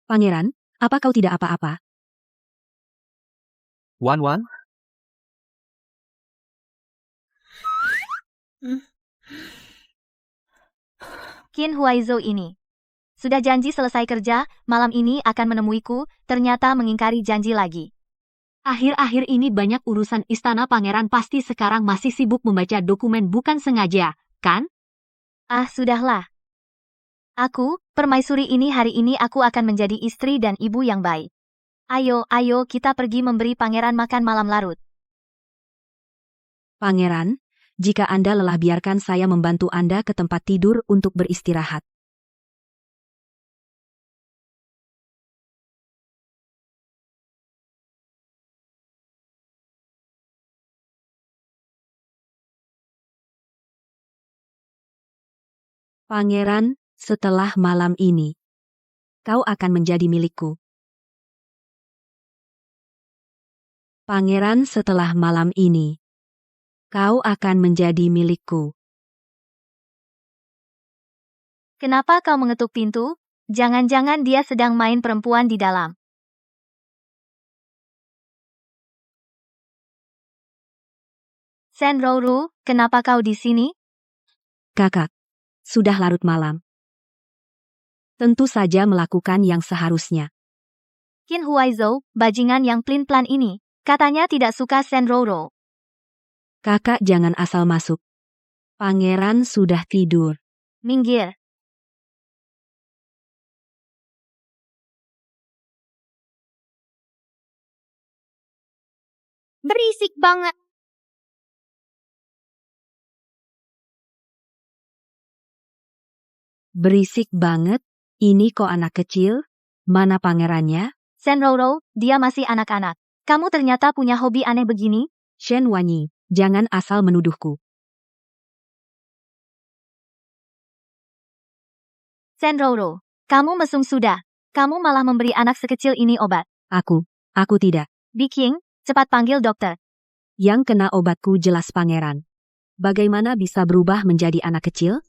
Pangeran, apa kau tidak apa-apa? Wan? Qin Huaizhou ini. Sudah janji selesai kerja, malam ini akan menemuiku, ternyata mengingkari janji lagi. Akhir-akhir ini banyak urusan istana pangeran pasti sekarang masih sibuk membaca dokumen bukan sengaja, kan? Ah, sudahlah. Aku, permaisuri ini hari ini aku akan menjadi istri dan ibu yang baik. Ayo kita pergi memberi pangeran makan malam larut. Pangeran, jika Anda lelah biarkan saya membantu Anda ke tempat tidur untuk beristirahat. Pangeran, setelah malam ini, kau akan menjadi milikku. Pangeran, setelah malam ini, kau akan menjadi milikku. Kenapa kau mengetuk pintu? Jangan-jangan dia sedang main perempuan di dalam. Senrouru, kenapa kau di sini? Kakak, sudah larut malam. Tentu saja melakukan yang seharusnya. Qin Huaizhou, bajingan yang plin-plan ini, katanya tidak suka Senrouru. Kakak jangan asal masuk. Pangeran sudah tidur. Minggir. Berisik banget. Berisik banget, ini kok anak kecil? Mana pangerannya? Senrouru, dia masih anak-anak. Kamu ternyata punya hobi aneh begini? Shen Wanyi, jangan asal menuduhku. Senrouru, kamu mesum sudah. Kamu malah memberi anak sekecil ini obat. Aku tidak. Biking, cepat panggil dokter. Yang kena obatku jelas pangeran. Bagaimana bisa berubah menjadi anak kecil?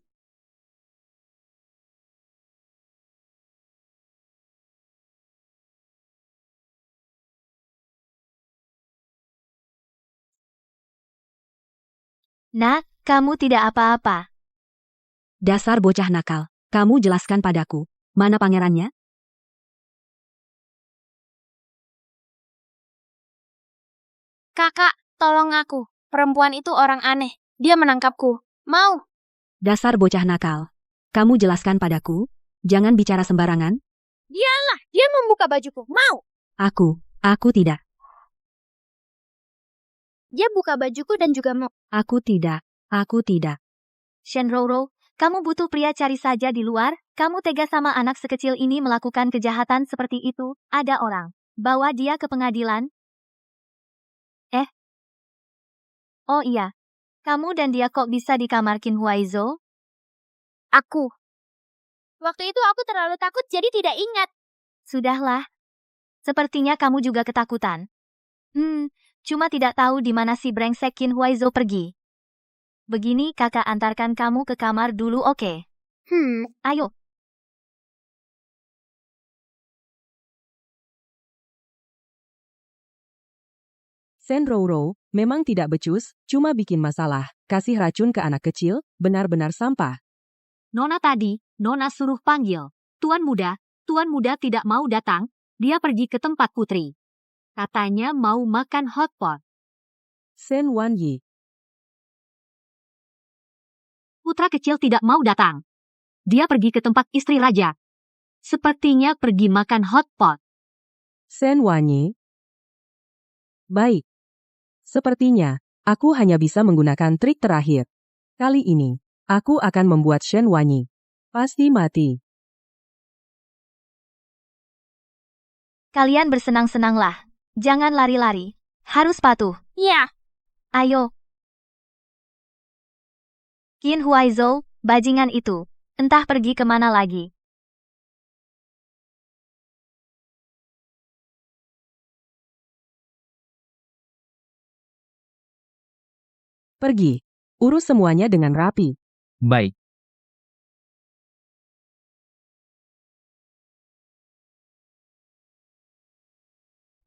Nak, kamu tidak apa-apa. Dasar bocah nakal. Kamu jelaskan padaku. Mana pangerannya? Kakak, tolong aku. Perempuan itu orang aneh. Dia menangkapku. Mau. Dasar bocah nakal. Kamu jelaskan padaku. Jangan bicara sembarangan. Dialah, dia membuka bajuku. Mau. Aku tidak. Dia buka bajuku dan juga mau. Aku tidak. Senrouru, kamu butuh pria cari saja di luar. Kamu tega sama anak sekecil ini melakukan kejahatan seperti itu. Ada orang. Bawa dia ke pengadilan. Oh iya. Kamu dan dia kok bisa di kamar Qin Huaizhou? Aku. Waktu itu aku terlalu takut jadi tidak ingat. Sudahlah. Sepertinya kamu juga ketakutan. Cuma tidak tahu di mana si brengsek Qin Huaizhou pergi. Begini kakak antarkan kamu ke kamar dulu, oke? Ayo. Senrouru memang tidak becus, cuma bikin masalah. Kasih racun ke anak kecil, benar-benar sampah. Nona tadi, Nona suruh panggil. Tuan muda tidak mau datang. Dia pergi ke tempat putri. Katanya mau makan hotpot. Shen Wanyi, Putra kecil tidak mau datang. Dia pergi ke tempat istri raja. Sepertinya pergi makan hotpot. Shen Wanyi. Baik. Sepertinya, aku hanya bisa menggunakan trik terakhir. Kali ini, aku akan membuat Shen Wanyi pasti mati. Kalian bersenang-senanglah. Jangan lari-lari. Harus patuh. Ya. Ayo. Qin Huaizhou, bajingan itu. Entah pergi kemana lagi. Pergi. Urus semuanya dengan rapi. Baik.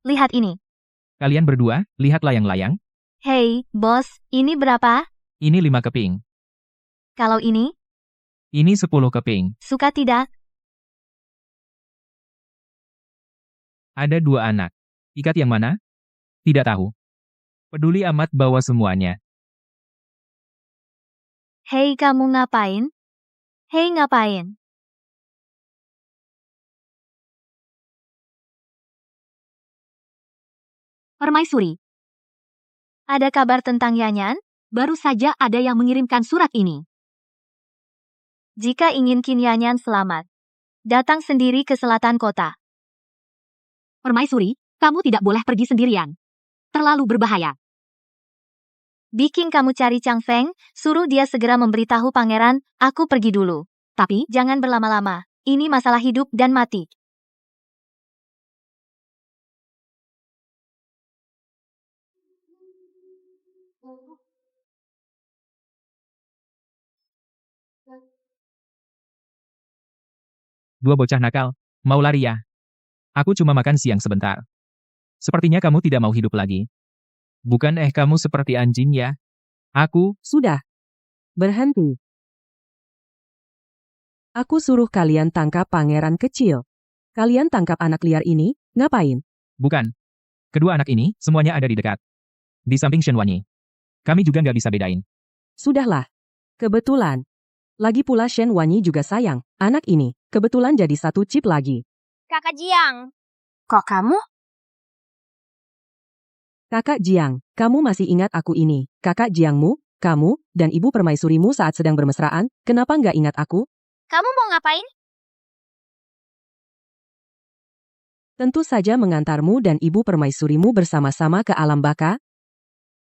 Lihat ini. Kalian berdua, lihat layang-layang. Hei, bos, ini berapa? Ini 5 keping. Kalau ini, Ini 10 keping. suka tidak? Ada 2 anak. Ikat yang mana? Tidak tahu. Peduli amat bawa semuanya. Hei, kamu ngapain? Hei, ngapain? Permaisuri. Ada kabar tentang Yanyan? Baru saja ada yang mengirimkan surat ini. Jika ingin Qin Yanyan selamat, datang sendiri ke selatan kota. Permaisuri, kamu tidak boleh pergi sendirian. Terlalu berbahaya. Bikin kamu cari Chang Feng, suruh dia segera memberitahu pangeran, aku pergi dulu. Tapi, jangan berlama-lama. Ini masalah hidup dan mati. Dua bocah nakal. Mau lari ya? Aku cuma makan siang sebentar. Sepertinya kamu tidak mau hidup lagi. Bukan kamu seperti anjing ya? Aku, Sudah. Berhenti. Aku suruh kalian tangkap pangeran kecil. Kalian tangkap anak liar ini, ngapain? bukan. Kedua anak ini, semuanya ada di dekat. Di samping Shen Wanyi. Kami juga nggak bisa bedain. Sudahlah. Kebetulan. Lagi pula Shen Wanyi juga sayang. Anak ini, kebetulan jadi satu chip lagi. Kakak Jiang. Kok kamu? Kakak Jiang, kamu masih ingat aku ini, kakak Jiangmu, kamu, dan ibu permaisurimu saat sedang bermesraan, kenapa nggak ingat aku? Kamu mau ngapain? Tentu saja mengantarmu dan ibu permaisurimu bersama-sama ke alam baka.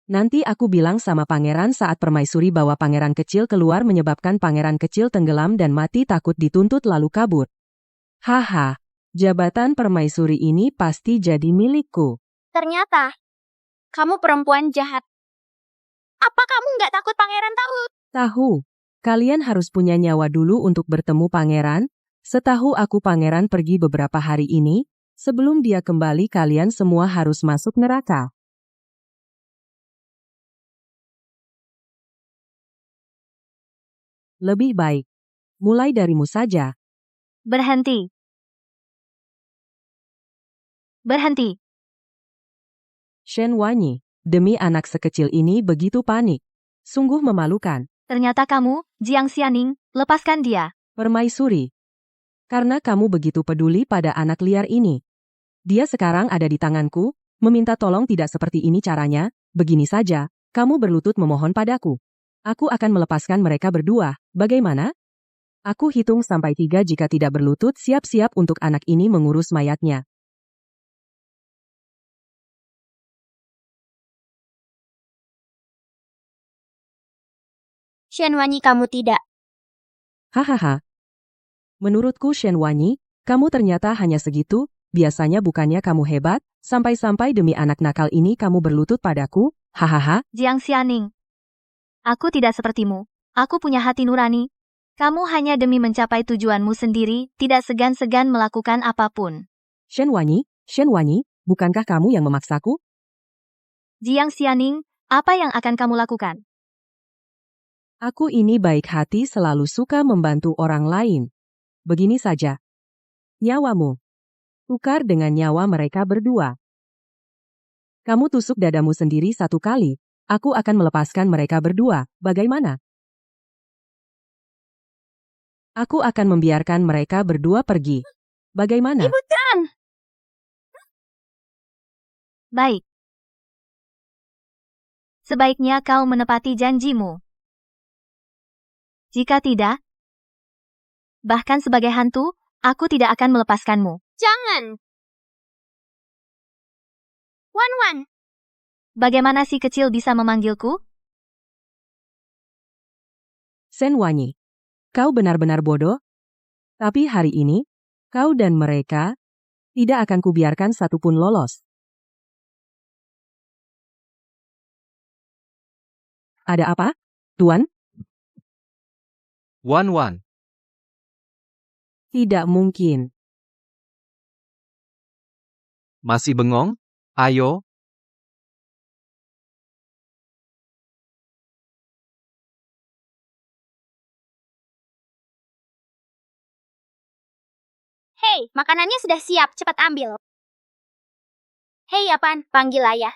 Nanti aku bilang sama pangeran saat permaisuri bahwa pangeran kecil keluar menyebabkan pangeran kecil tenggelam dan mati takut dituntut lalu kabur. Haha, jabatan permaisuri ini pasti jadi milikku. Ternyata, kamu perempuan jahat. Apa kamu nggak takut pangeran tahu? Tahu, kalian harus punya nyawa dulu untuk bertemu pangeran. Setahu aku pangeran pergi beberapa hari ini, sebelum dia kembali kalian semua harus masuk neraka. Lebih baik, mulai darimu saja. Berhenti. Berhenti. Shen Wanyi, demi anak sekecil ini begitu panik. Sungguh memalukan. Ternyata kamu, Jiang Xianing, lepaskan dia. Permaisuri. Karena kamu begitu peduli pada anak liar ini. Dia sekarang ada di tanganku, meminta tolong tidak seperti ini caranya, begini saja, kamu berlutut memohon padaku. Aku akan melepaskan mereka berdua, bagaimana? Aku hitung sampai 3 jika tidak berlutut siap-siap untuk anak ini mengurus mayatnya. Shen Wanyi kamu tidak. Hahaha. Menurutku Shen Wanyi, kamu ternyata hanya segitu, biasanya bukannya kamu hebat, sampai-sampai demi anak nakal ini kamu berlutut padaku, hahaha. Jiang Xianing. Aku tidak sepertimu. Aku punya hati nurani. Kamu hanya demi mencapai tujuanmu sendiri, tidak segan-segan melakukan apapun. Shen Wanyi, bukankah kamu yang memaksaku? Jiang Xianing, apa yang akan kamu lakukan? Aku ini baik hati selalu suka membantu orang lain. Begini saja. Nyawamu. Tukar dengan nyawa mereka berdua. Kamu tusuk dadamu sendiri 1 kali. Aku akan melepaskan mereka berdua. Bagaimana? Aku akan membiarkan mereka berdua pergi. Bagaimana? Ibu Tan! Baik. Sebaiknya kau menepati janjimu. Jika tidak, bahkan sebagai hantu, aku tidak akan melepaskanmu. Jangan! Wan. Bagaimana si kecil bisa memanggilku? Shen Wanyi, kau benar-benar bodoh. Tapi hari ini, kau dan mereka tidak akan kubiarkan satupun lolos. Ada apa, Tuan? Wan. Tidak mungkin. Masih bengong? Ayo. Hei, makanannya sudah siap, cepat ambil. Hei Yapan, panggil ayah.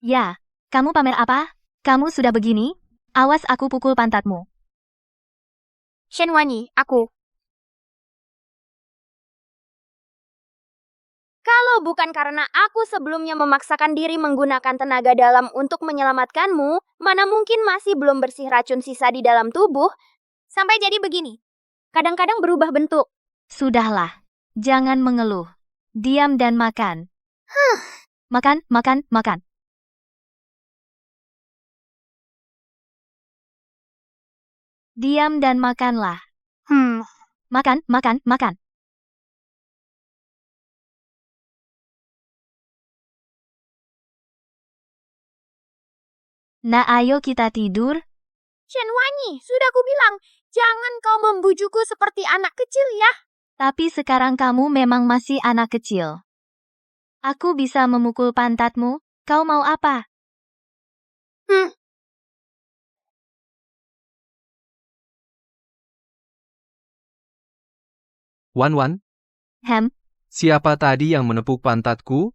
Ya, kamu pamer apa? Kamu sudah begini? Awas aku pukul pantatmu. Shen Wanyi, aku. Kalau bukan karena aku sebelumnya memaksakan diri menggunakan tenaga dalam untuk menyelamatkanmu, mana mungkin masih belum bersih racun sisa di dalam tubuh, sampai jadi begini. Kadang-kadang berubah bentuk. Sudahlah. Jangan mengeluh. Diam dan makan. Makan. Diam dan makanlah. Makan. Nah, ayo kita tidur. Shen Wanyi, sudah kubilang, jangan kau membujukku seperti anak kecil ya. Tapi sekarang kamu memang masih anak kecil. Aku bisa memukul pantatmu, kau mau apa? Wan Wan, Hem, siapa tadi yang menepuk pantatku?